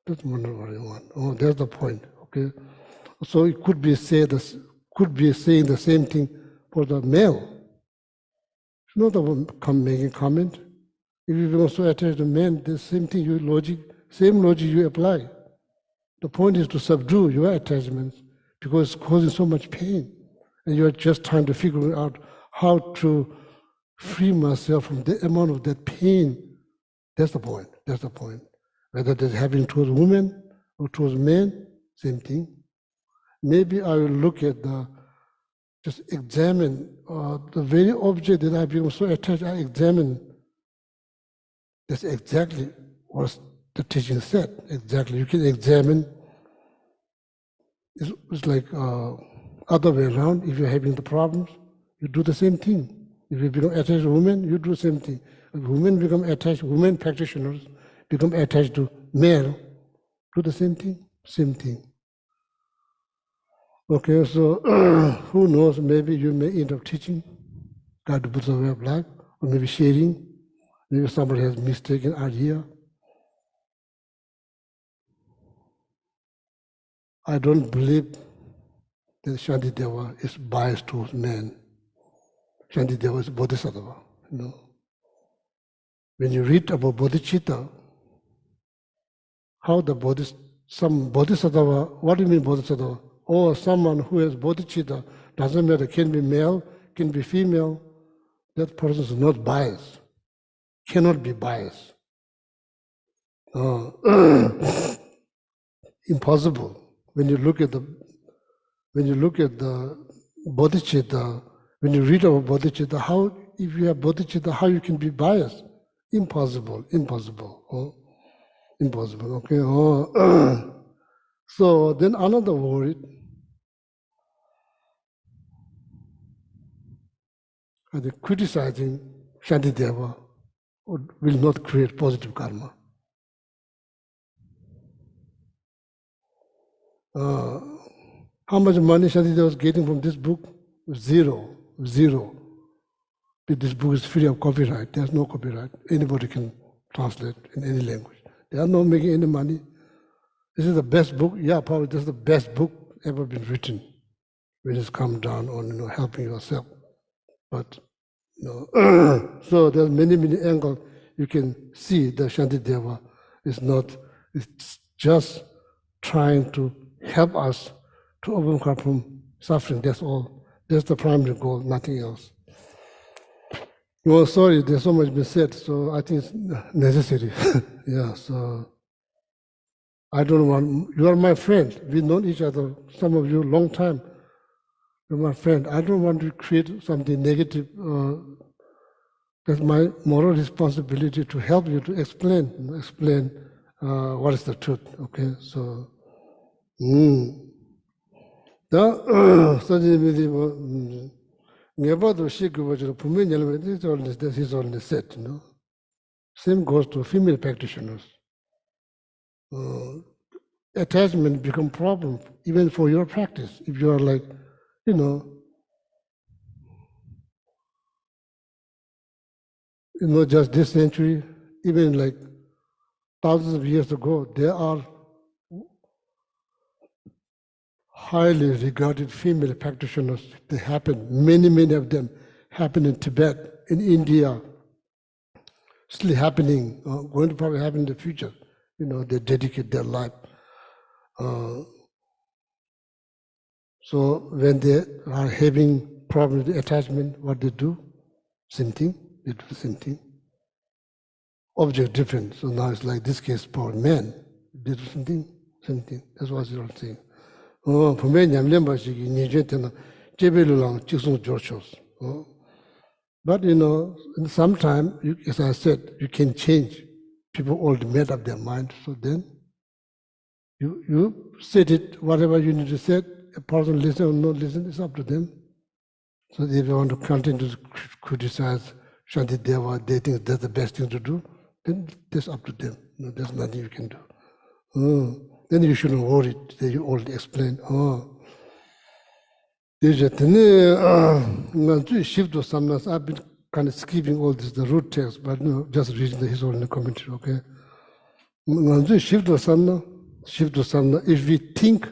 That's not what you want. That's the point. Okay. So it could be saying the same thing for the male. It's not about making comment. If you also attach to men, the same thing. Same logic you apply. The point is to subdue your attachments because it's causing so much pain, and you are just trying to figure out how to free myself from the amount of that pain. That's the point. That's the point. Whether that's happening towards women or towards men, same thing. Maybe I will look at just examine the very object that I become so attached. I examine. That's exactly what the teaching said. Exactly, you can examine. It's like other way around. If you're having the problems, you do the same thing. If you become attached to women, you do the same thing. If women become attached, women practitioners become attached to male, do the same thing. Same thing. Okay, so who knows, maybe you may end up teaching God to Buddha's way of life, or maybe sharing. Maybe somebody has mistaken idea. I don't believe that Shantideva is biased towards men. Shantideva is Bodhisattva. You know. When you read about bodhicitta, how the some bodhisattva, what do you mean bodhisattva? Or someone who has bodhicitta, doesn't matter, can be male, can be female, that person is not biased, cannot be biased. Impossible. When you look at the bodhicitta, when you read about bodhicitta, how, if you have bodhicitta, how you can be biased? Impossible, impossible, impossible, okay? So then another word, criticizing Shantideva will not create positive karma. How much money Shantideva was getting from this book? Zero, zero. This book is free of copyright. There's no copyright. Anybody can translate in any language. They are not making any money. This is the best book. Yeah, probably this is the best book ever been written when it's come down on helping yourself. But so there's many angles you can see that Shantideva is not. It's just trying to help us to overcome from suffering. That's all. That's the primary goal. Nothing else. Well, sorry, there's so much been said, so I think it's necessary. Yeah, so I don't want, you are my friend. We've known each other, some of you, long time. You're my friend. I don't want to create something negative. That's my moral responsibility to help you to explain what is the truth, okay? So, he's already said, Same goes to female practitioners. Attachment become problem even for your practice. If you are like, just this century, even like thousands of years ago, there are highly regarded female practitioners. They happen, many of them happen in Tibet, in India, still happening, going to probably happen in the future. They dedicate their life. So when they are having problems with attachment, what they do? Same thing, they do the same thing. Object different. So now it's like this case for men. They do something, same thing. That's what you're saying. But sometimes, as I said, you can change. People already made up their mind. So then you said it, whatever you need to say, a person listen or not listen, it's up to them. So if you want to continue to criticize Shantideva, they think that's the best thing to do, then that's up to them. There's nothing you can do. Then you shouldn't worry, then you already explained. I've been kind of skipping all this, the root text, but just reading the historical commentary, okay? If we think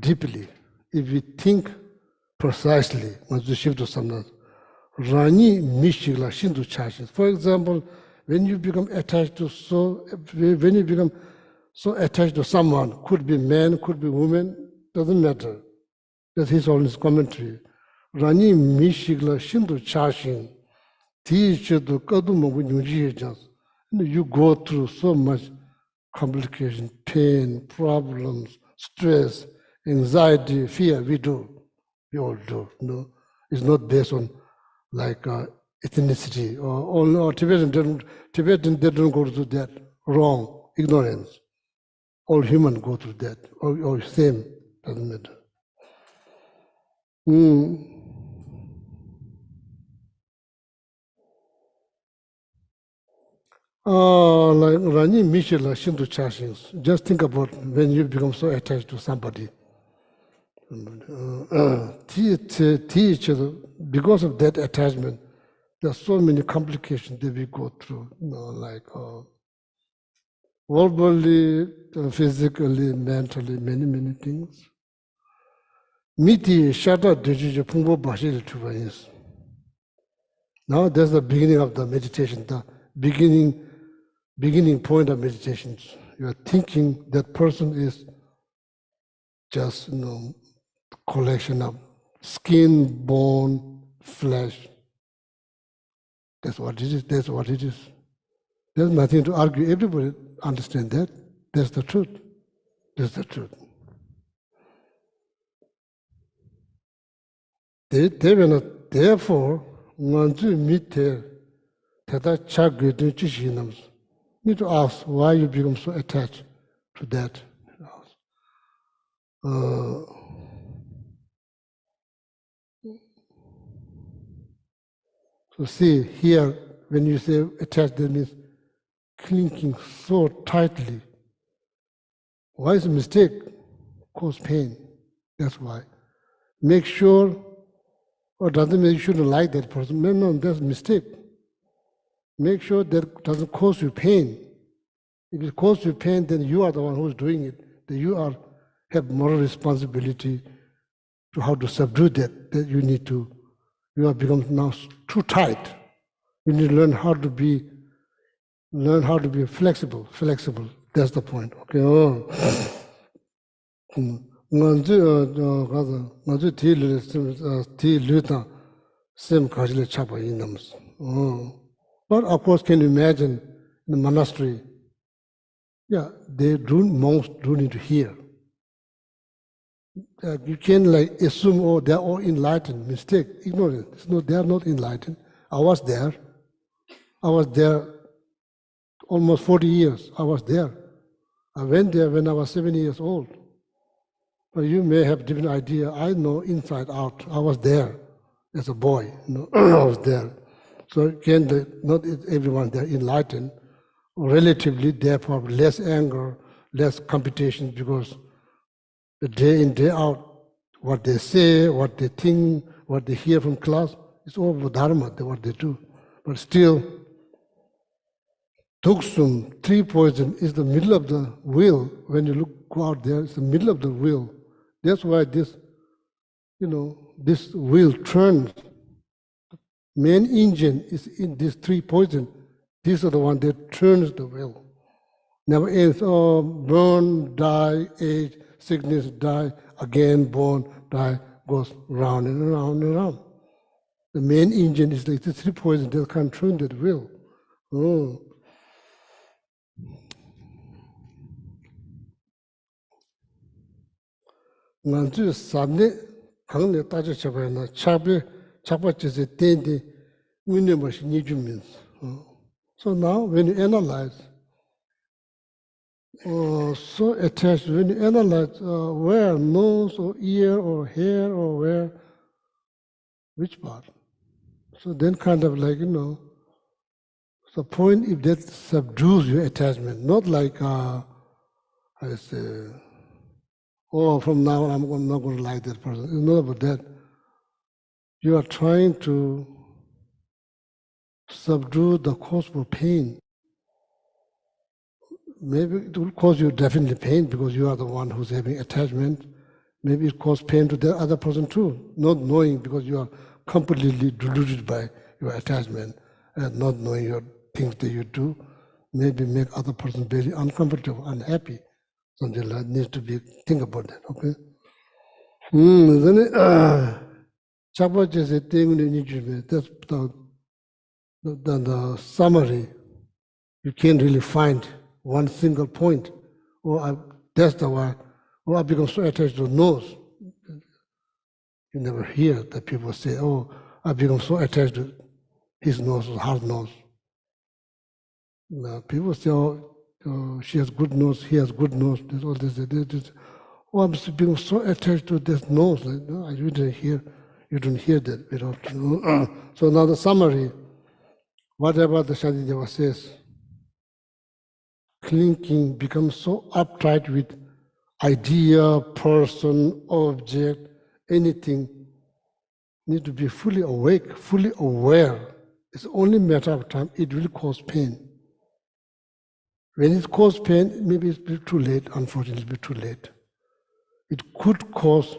deeply, if we think precisely, for example, when you become attached to attached to someone, could be man, could be woman, doesn't matter. That's his own commentary. Rani mishigla shindu chashin, you go through so much complication, pain, problems, stress, anxiety, fear. We all do. It's not based on like ethnicity or Tibetan. They don't go through that. Wrong, ignorance. All humans go through that. All same, doesn't matter. Like Rani Michel Shindu Chashins. Just think about when you become so attached to somebody. Teach because of that attachment. There are so many complications that we go through, like verbally, physically, mentally, many things. Miti shata dejuja pungbo bashil tubayis. Now that's the beginning of the meditation, the beginning point of meditation. You are thinking that person is just collection of skin, bone, flesh. That's what it is. That's what it is. There's nothing to argue. Everybody understand that. That's the truth. That's the truth. Therefore, need to ask why you become so attached to that. So see here, when you say attached, that means clinking so tightly. Why is a mistake? Cause pain. That's why. Make sure, or doesn't mean you shouldn't like that person. No, that's a mistake. Make sure that doesn't cause you pain. If it causes you pain, then you are the one who's doing it. Then you have moral responsibility to how to subdue that. That you have become now too tight. You need to learn how to be flexible. That's the point. Okay. But of course, can you imagine in the monastery? Yeah, monks do need to hear. You can assume, they're all enlightened. Mistake, ignorance. No, they are not enlightened. I was there almost 40 years. I was there. I went there when I was 7 years old. But you may have different idea. I know inside out. I was there as a boy. I was there. So not everyone there enlightened. Relatively, therefore, less anger, less competition, because the day in, day out, what they say, what they think, what they hear from class, it's all dharma, what they do. But still, tuksum, tree poison, is the middle of the wheel. When you go out there, it's the middle of the wheel. That's why this wheel turns. Main engine is in this tree poison. These are the one that turns the wheel. Never ends. Burn, die, age, sickness, die, again, born, die, goes round and around and around. The main engine is like the three poison that can turn that wheel. Nanzu sabne kangne taja chabayana chabe chapachese tendi unimashi niju means. So now when you analyze, so attached, when you analyze where, nose or ear or hair or where, which part? So then kind of the point if that subdues your attachment, not like, I say, from now on I'm not going to like that person. It's not about that. You are trying to subdue the cause for pain. Maybe it will cause you definitely pain because you are the one who's having attachment. Maybe it causes pain to the other person too, not knowing because you are completely deluded by your attachment and not knowing your things that you do. Maybe make other person very uncomfortable, unhappy. Something like needs to be think about that. Okay. That's the summary. You can't really find one single point. That's the one. I become so attached to the nose. You never hear that people say, I become so attached to his nose, hard nose. Now, people say, she has good nose, he has good nose, this, all this. I'm become so attached to this nose. No, you didn't hear that. So now the summary, whatever the Shantideva says, clinking becomes so uptight with idea, person, object, anything need to be fully awake, fully aware. It's only a matter of time. It will cause pain. When it causes pain, maybe it's a bit too late, unfortunately, it's a bit too late. It could cause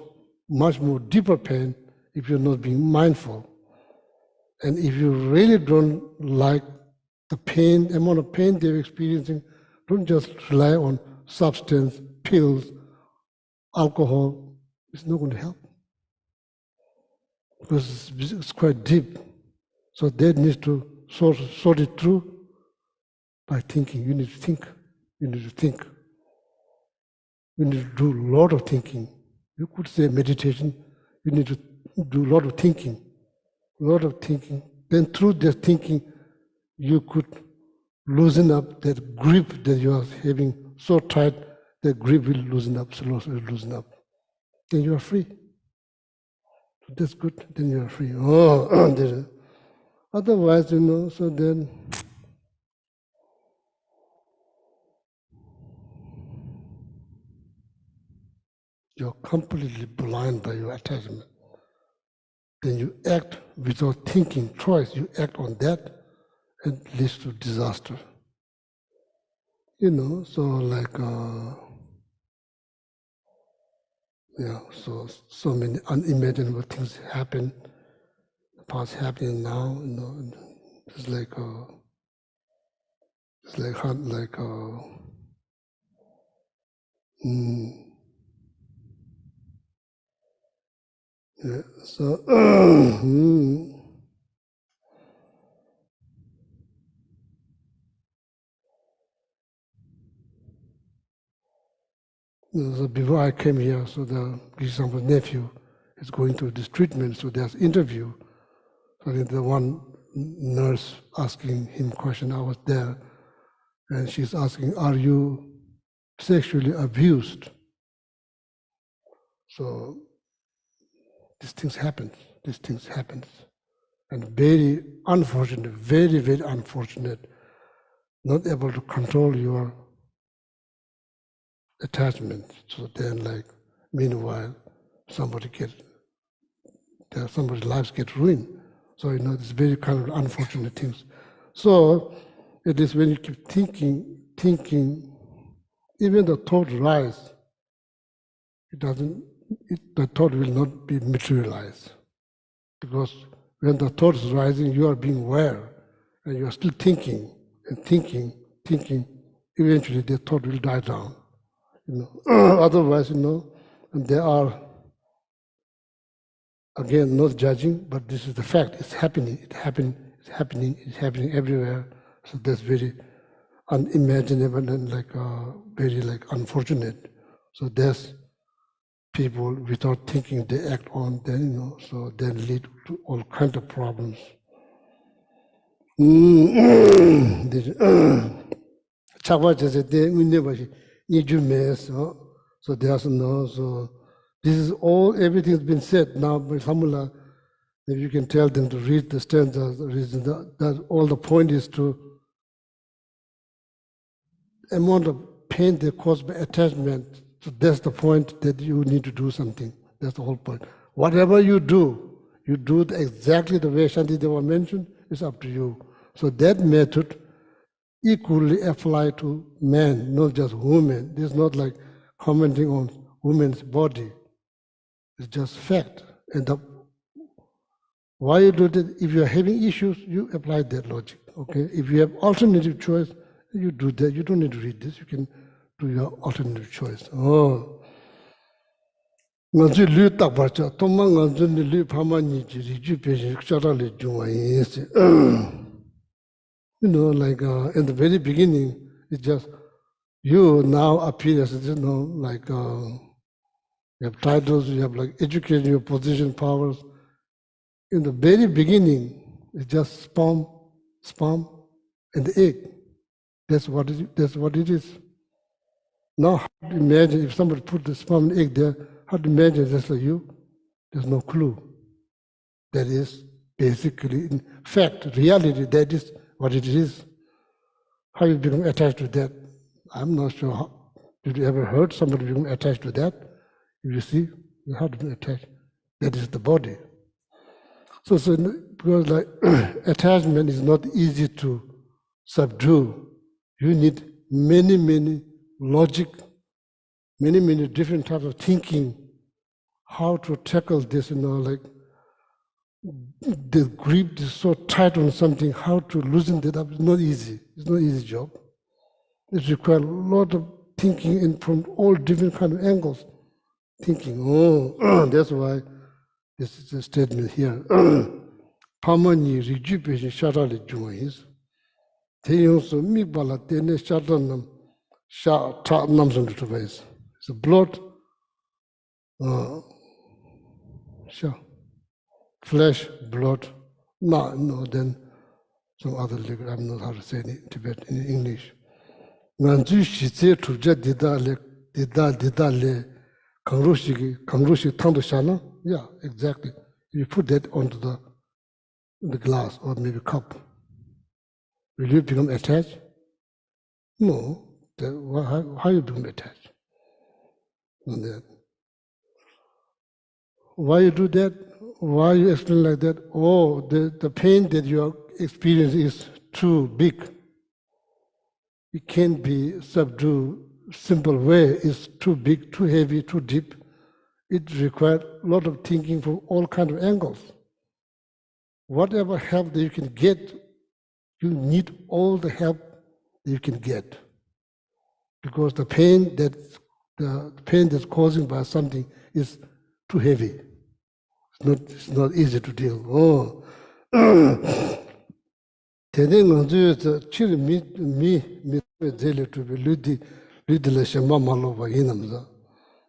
much more deeper pain if you're not being mindful. And if you really don't like the pain, amount of pain they're experiencing, don't just rely on substance, pills, alcohol. It's not going to help. Because it's quite deep. So that needs to sort it through by thinking. You need to think. You need to think. You need to do a lot of thinking. You could say meditation. You need to do a lot of thinking. A lot of thinking. Then through that thinking, you could loosen up that grip that you are having so tight, that grip will loosen up, slowly loosen up. Then you are free. So that's good. Then you are free. Oh, otherwise, so then you're completely blind by your attachment. Then you act without thinking twice. You act on that, and it leads to disaster. So like, so many unimaginable things happen, past happening now. It's like yeah. So so before I came here, so the example nephew is going through this treatment. So there's interview. So the one nurse asking him question, I was there, and she's asking, "Are you sexually abused?" So these things happen. These things happen, and very unfortunate, very very unfortunate. Not able to control your attachment. So then, like, meanwhile, somebody's lives get ruined. So it's very kind of unfortunate things. So it is when you keep thinking, even the thought rise, the thought will not be materialized. Because when the thought is rising, you are being aware, and you are still thinking and thinking, eventually the thought will die down. Otherwise, and there are, again, not judging, but this is the fact. It's happening. It's happening everywhere. So that's very unimaginable and very unfortunate. So there's people without thinking they act on, then so then lead to all kinds of problems. So there's so this is all, everything's been said now by Samula. If you can tell them to read the stanzas, the reason that all the point is to amount of pain they cause by attachment. So that's the point, that you need to do something. That's the whole point. Whatever you do exactly the way Shantideva mentioned. It's up to you. So that method equally apply to men, not just women. This is not like commenting on women's body. It's just fact. And why you do that? If you're having issues, you apply that logic. Okay? If you have alternative choice, you do that. You don't need to read this. You can do your alternative choice. Oh. Like in the very beginning, it's just you now appear as you have titles, you have education, your position, powers. In the very beginning, it's just sperm, and the egg. That's what it is. Now, how to imagine if somebody put the sperm and egg there? How to imagine just like you? There's no clue. That is basically, in fact, reality. That is what it is. How you become attached to that, I'm not sure how. Did you ever heard somebody become attached to that? You see, you have to be attached. That is the body. So because like attachment is not easy to subdue. You need many logic, many different types of thinking, how to tackle this, like the grip is so tight on something, how to loosen that up is not easy. It's not an easy job. It requires a lot of thinking and from all different kind of angles. Thinking, that's why this is a statement here. Pamani rejuvenation sharali juis. Teyonso mikbala tene shatanam sha ta namsum to face. It's a blood, flesh, blood. No, then some other liquid. I don't know how to say it in Tibet in English. Nanju shitse tuja dida le kangrushi tando shana. Yeah, exactly. You put that onto the glass or maybe cup. Will you become attached? No. How you become attached? On that. Why you do that? Why you explain like that? Oh, the pain that you are experiencing is too big. It can't be subdued simple way. It's too big, too heavy, too deep. It requires a lot of thinking from all kinds of angles. Whatever help that you can get, you need all the help that you can get. Because the pain that's caused by something is too heavy. It's not easy to deal. Oh.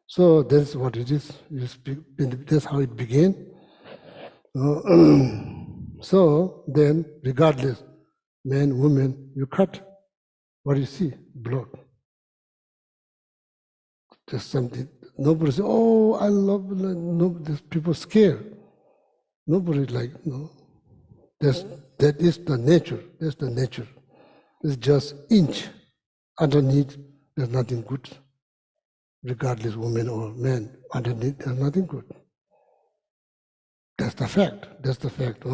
So that's what it is. That's how it began. So then, regardless, man, woman, you cut, what do you see? Blood. There's something. Nobody says, oh, I love, no, people scared. Nobody like, no. That is the nature. That's the nature. It's just inch. Underneath, there's nothing good. Regardless, woman or man, underneath, there's nothing good. That's the fact. That's the fact.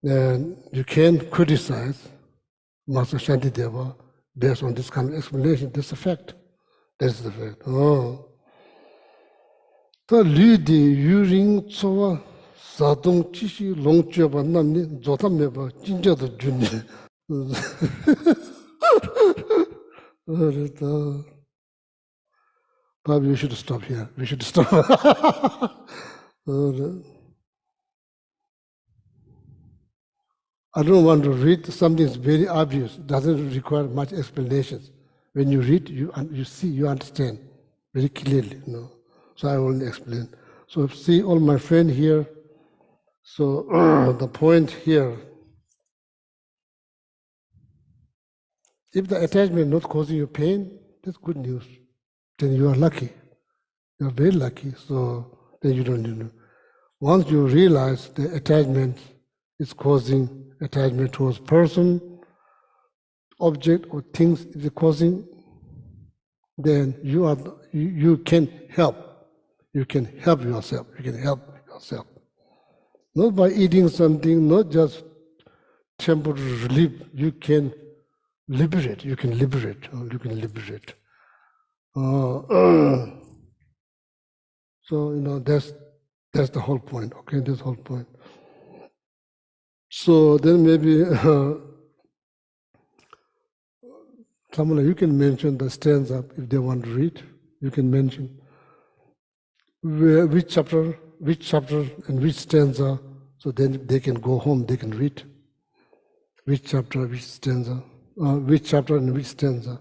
And you can't criticize Master Shantideva based on this kind of explanation. That's the fact. That's the fact. Oh. The Ludi Yuring Tsoa Sadong Chishi Long Cheba Namni Zotameba Jinja the Junior. Probably we should stop here. We should stop. I don't want to read something that's very obvious, doesn't require much explanations. When you read, you see, you understand very clearly. So I will explain. So see all my friends here. So the point here, if the attachment not causing you pain, that's good news. Then you are lucky. You are very lucky. So then you don't need to. Once you realize the attachment is causing attachment towards person, object, or things is causing, then you can help. You can help yourself. You can help yourself. Not by eating something, not just temporary relief. You can liberate. You can liberate. You can liberate. So that's the whole point. Okay, that's the whole point. So then maybe Kamala, you can mention the stanza if they want to read. You can mention which chapter and which stanza, so then they can go home, they can read. Which chapter, which stanza, which chapter and which stanza.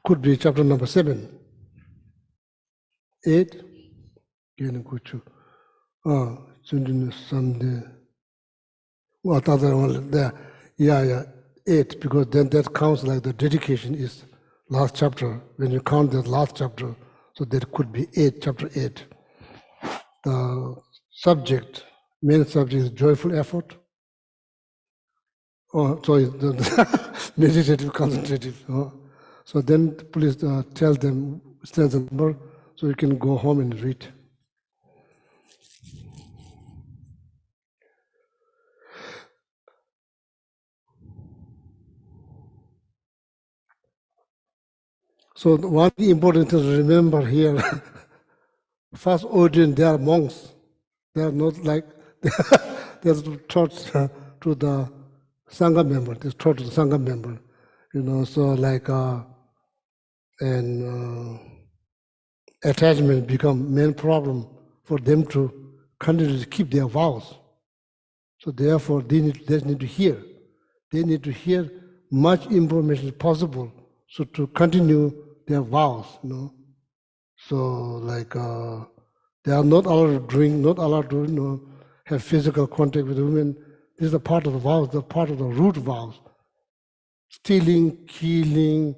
Could be chapter number 7. 8. Sunday. Yeah, 8, because then that counts like the dedication is last chapter. When you count that last chapter, so there could be 8, chapter 8. The subject main subject is joyful effort. Oh, sorry, meditative, concentrative. So then please tell them, stand the number, so you can go home and read. So one important thing to remember here, first audience, they are monks. They are not like, they're taught to the Sangha member, they're taught to the Sangha member. So like, attachment become main problem for them to continue to keep their vows. So therefore, they need to hear. They need to hear much information as possible, so to continue their vows. So like they are not allowed to drink, not allowed to have physical contact with women. This is a part of the vows, the part of the root vows. Stealing, killing,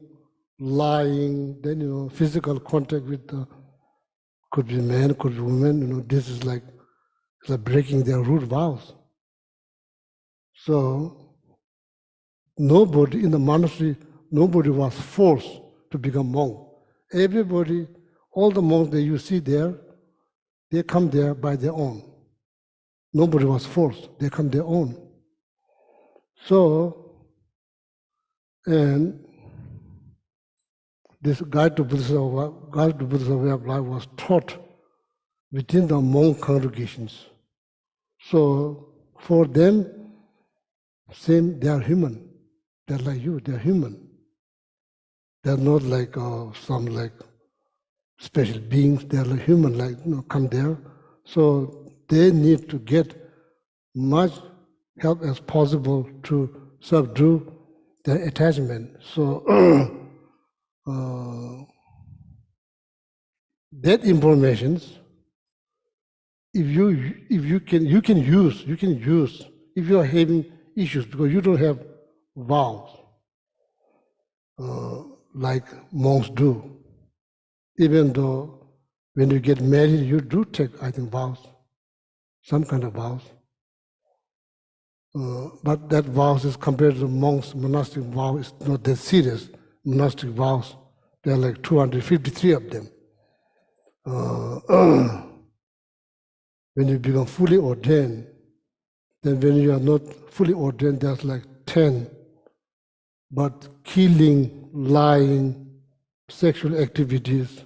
lying, then physical contact with could be man, could be woman. This is like breaking their root vows. So nobody in the monastery, nobody was forced to become monk. Everybody, all the monks that you see there, they come there by their own. Nobody was forced, they come their own. So, and this guide to Buddhism way of life was taught within the monk congregations. So for them, same, they are human. They're like you, they're human. They're not like some like special beings, they're like human, like come there. So they need to get much help as possible to subdue their attachment. So that information, if you can use if you are having issues because you don't have vows like monks do. Even though when you get married, you do take, I think, vows, some kind of vows. But that vows is compared to monks' monastic vow is not that serious. Monastic vows, there are like 253 of them. When you become fully ordained, then when you are not fully ordained, there's like 10. But killing, lying, sexual activities,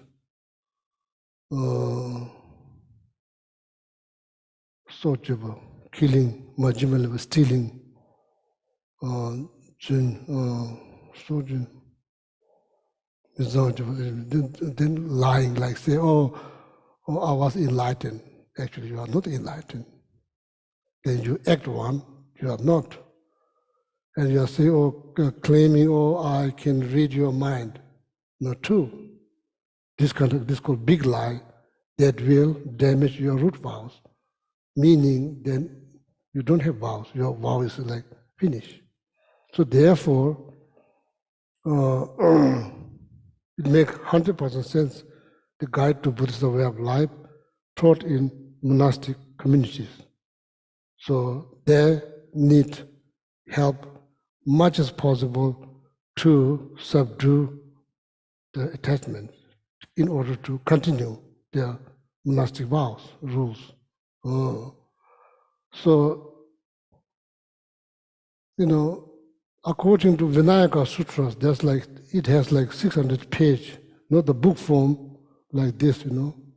killing, majimala, stealing, then lying, like say, oh, I was enlightened. Actually, you are not enlightened. Then you act one, you are not. And you are saying, claiming, I can read your mind. Not true. This called big lie that will damage your root vows. Meaning then you don't have vows. Your vow is like finished. So therefore, it makes 100% sense, the guide to Buddhist way of life taught in monastic communities. So they need help much as possible to subdue the attachment in order to continue their monastic vows, rules. So, according to Vinayaka Sutras, it has like 600 pages, not the book form like this,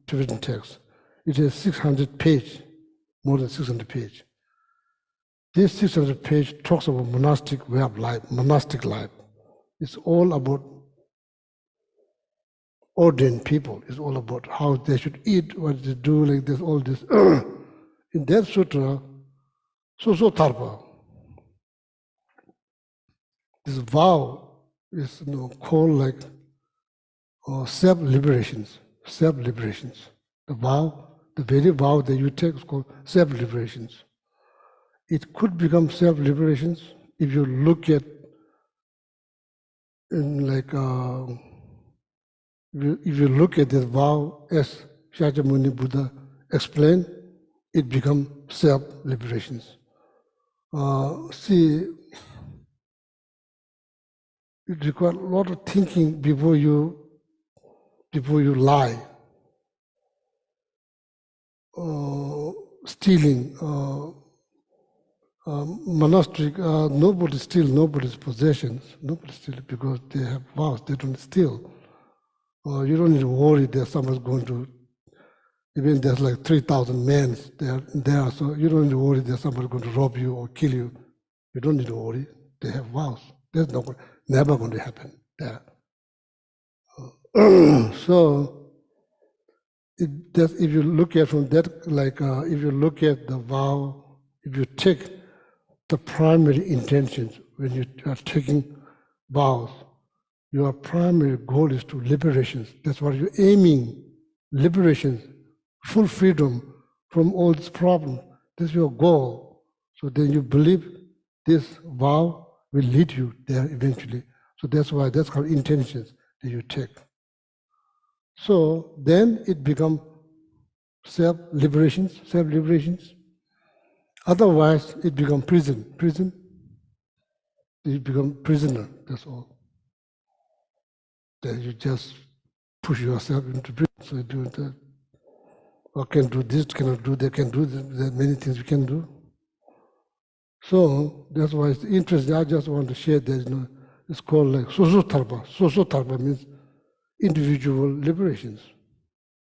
Tibetan text. It has 600 pages, more than 600 pages. This 600 page talks about monastic way of life, monastic life. It's all about ordained people. It's all about how they should eat, what they do, like this, all this. In that sutra, so tarpa, this vow is called like self-liberations. Self-liberations. The very vow that you take is called self-liberations. It could become self-liberations if you look at if you look at this vow as Shakyamuni Buddha explained, it becomes self-liberations. See, it requires a lot of thinking before you lie. Stealing, monastic, nobody steals nobody's possessions. Nobody steals because they have vows. They don't steal. You don't need to worry that someone's going to. Even there's like 3,000 men there, so you don't need to worry that somebody's going to rob you or kill you. You don't need to worry. They have vows. That's never going to happen there. So, if you look at from that, like if you look at the vow, if you take the primary intentions when you are taking vows, your primary goal is to liberations. That's what you're aiming, liberations, full freedom from all this problem. That's your goal. So then you believe this vow will lead you there eventually. So that's called intentions that you take. So then it becomes self-liberations. Otherwise, it becomes prison. You become prisoner, that's all. Then you just push yourself into prison. So you do that. Or can do this, cannot do that, can do that. There are many things you can do. So that's why it's interesting. I just want to share that, it's called like soso-tarpa. Soso-tarpa means individual liberations.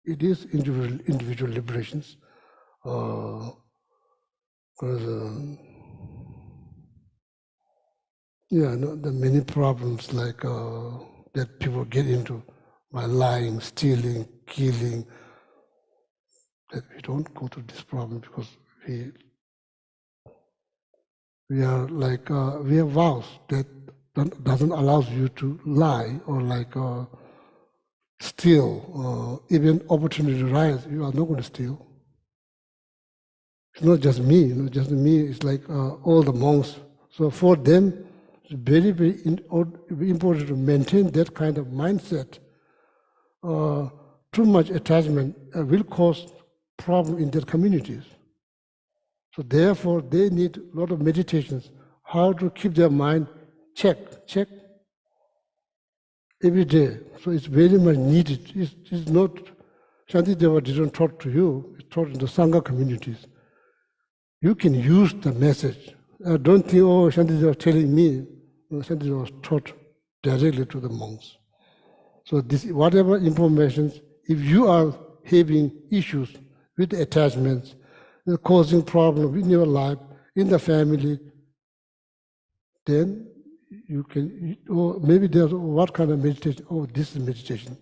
It is individual liberations. Because there are many problems like that people get into by lying, stealing, killing. That we don't go through this problem because we are like we have vows that doesn't allow you to lie or like steal. Even opportunity rise, you are not going to steal. It's not just me, it's like all the monks. So for them, it's very, very important to maintain that kind of mindset. Too much attachment will cause problem in their communities. So therefore, they need a lot of meditations, how to keep their mind check every day. So it's very much needed. It's not, Shantideva didn't taught to you, it's taught in the Sangha communities. You can use the message. Don't think, Shantideva was telling me. No, Shantideva was taught directly to the monks. So this, whatever information, if you are having issues with attachments, causing problems in your life, in the family, then you can, or maybe there's what kind of meditation? This is meditation.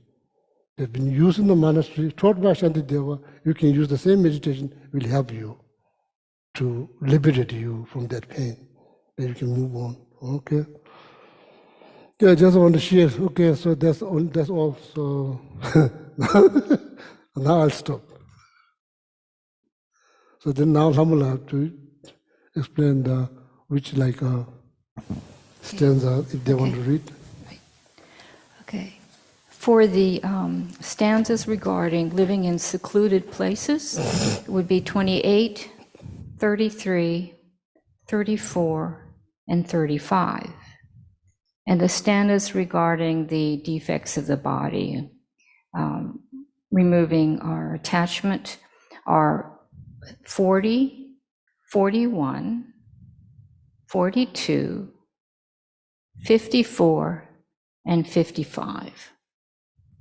They've been used in the monastery, taught by Shantideva. You can use the same meditation, will help you to liberate you from that pain. Then you can move on. Okay. Yeah, I just want to share. Okay, so that's all. So now I'll stop. So then now Lamal have to explain which stanza if they want to read. Okay. For the stanzas regarding living in secluded places, it would be 28, 33, 34, and 35. And the stanzas regarding the defects of the body, removing our attachment, are 40, 41, 42, 54, and 55.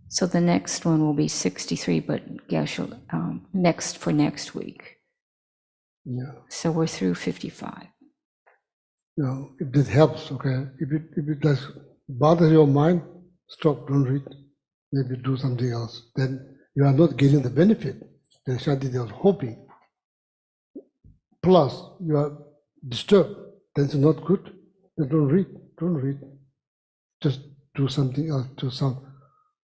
So the next one will be 63, but Geshe, for next week. Yeah. So we're through 55. If this helps, okay. If it does bother your mind, stop, don't read. Maybe do something else. Then you are not getting the benefit that Shantideva was hoping. Plus, you are disturbed. Then it's not good. Then don't read. Just do something else.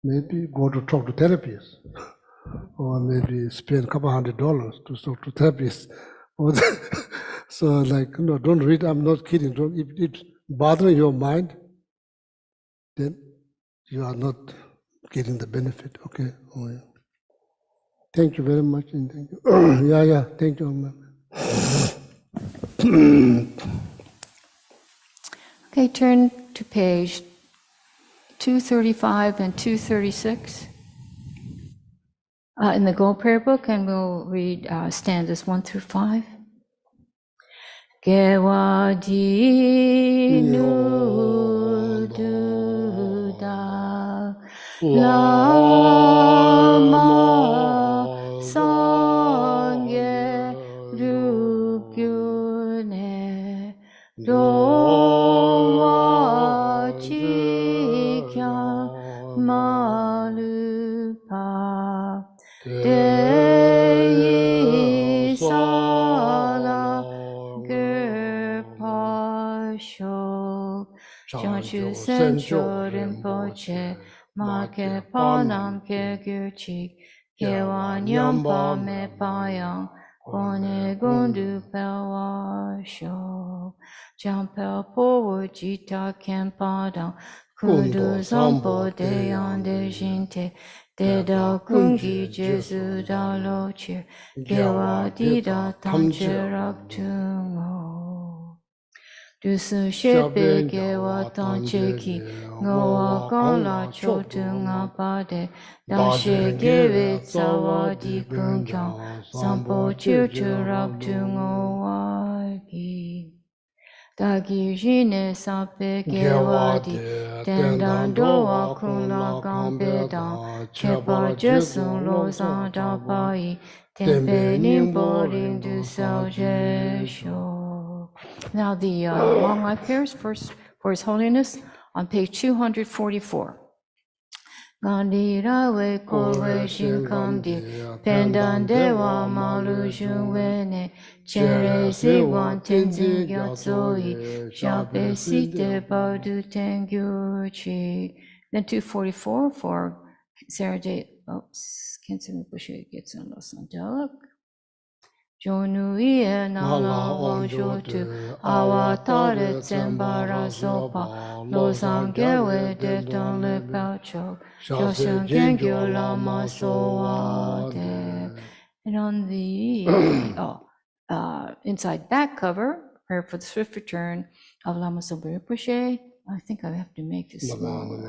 Maybe go to talk to therapists, or maybe spend a couple $100 to talk to therapists. So don't read. I'm not kidding. If it's bothering your mind, then you are not getting the benefit. Okay. Thank you very much. And thank you. Yeah, thank you. Okay, turn to page 235 and 236 in the Gold Prayer Book, and we'll read stanzas 1 through 5. Gewa di nu du da lama sangye rugyune dowa chikya malupa deyi sala gerpasho chanchu sencho rinpoche ma ke panam ke gyurchik ke wanyampa me payang kone gundu pelwasho jampel powo jita kempadang kundu zampo de ande jinte Deda kungi Jesu da lochir gewa dida tamchirak tungo. Dusu shepe gewa tancheki ngowa gala chotunga pade dashe gewe tsawa di kunkyang sampo chirchurak tungo wagi. Dagi jine sape gewa di tendan doa kula gampe dang chepa jesun lo san da pai tempe nimpo ring du sao jesho. Now the long life prayers first for His Holiness on page 244. Gandhi rawe kowe shinkam di pendan dewa malu junwene chere siwan tenzin gyatsoi shape site badu tengyuchi. Then 244 for Sarah J. Oops, Kensen Bushe gets on Los Angeles. Jonu ie nala wanjo tu awatare tsembara sopa losang gewe de ton le paucho shoshan gengyo lama soade. And on the inside back cover, prayer for the swift return of Lama Zopa Rinpoche. I think I have to make this smaller.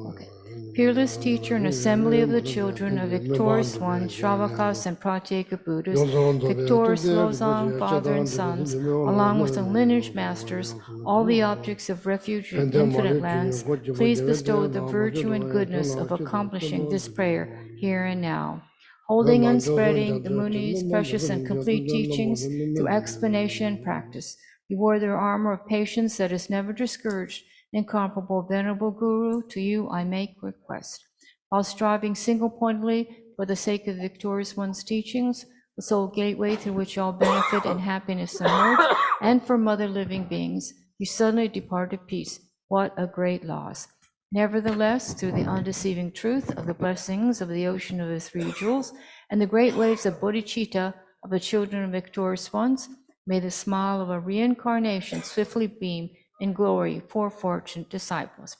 Okay. Peerless teacher and assembly of the children of victorious one, Shravakas and Pratyeka Buddhas, victorious Losang, father and sons, along with the lineage masters, all the objects of refuge in infinite lands, please bestow the virtue and goodness of accomplishing this prayer here and now. Holding and spreading the Muni's precious and complete teachings through explanation and practice. You wore their armor of patience that is never discouraged. Incomparable, venerable Guru, to you I make request. While striving single-pointedly for the sake of the victorious one's teachings, the sole gateway through which all benefit and happiness emerge, and for mother living beings, you suddenly departed peace. What a great loss. Nevertheless, through the undeceiving truth of the blessings of the ocean of the three jewels and the great waves of bodhicitta of the children of victorious ones, may the smile of a reincarnation swiftly beam in glory for fortunate disciples.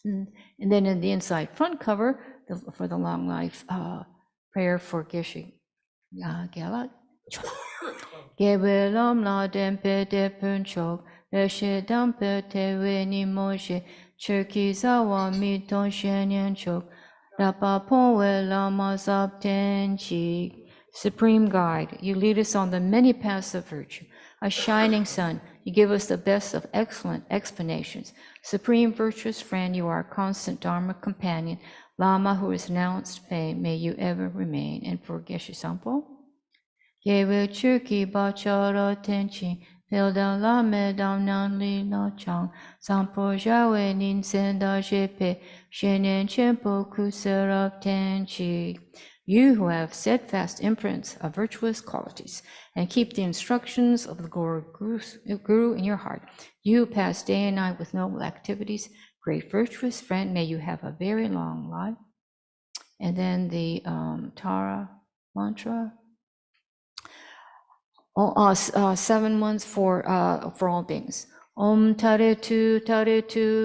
And then in the inside front cover, for the long life prayer for Geshe Gelek. Gebelam la dempe de punchok, leshe dampe te weni moshe, cherki zawa mi ton shenyan chok, lapa ponwe lama zab tenchi. Supreme Guide, you lead us on the many paths of virtue. A shining sun, you give us the best of excellent explanations. Supreme virtuous friend, you are our constant Dharma companion. Lama, who is announced, may you ever remain. And for Geshe Sampo, Yewe Churki Bachara Tenchi, Pildan Lame Dam Nan Li Na Chang, Sampo Jawe Nin Senda Jepe, Shenen Chempo Kuserab Tenchi. You who have steadfast imprints of virtuous qualities and keep the instructions of the Guru in your heart, you pass day and night with noble activities. Great virtuous friend, may you have a very long life. And then the Tara mantra. 7 months for all beings. Om tare tu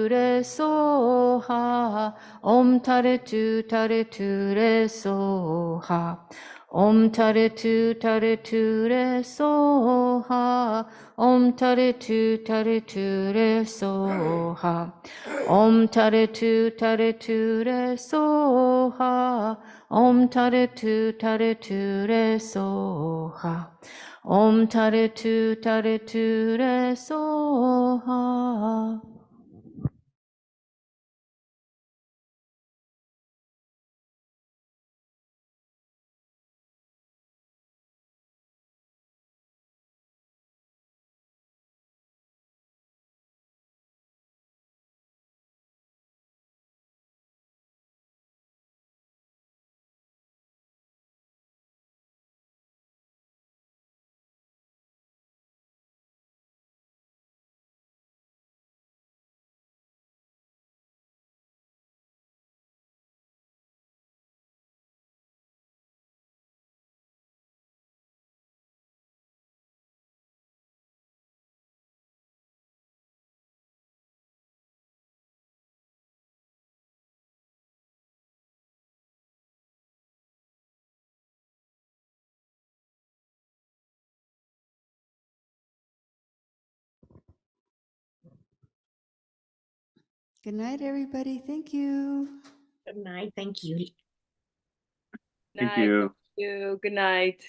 re soha. Om tare tu re soha. Om tare tu re soha. Om tare tu re soha. Om tare tu re soha. Om tare tu re soha. Om tare tu re soha. Good night, everybody. Thank you. Good night. Thank you. Thank Night. you. Thank you. Good night.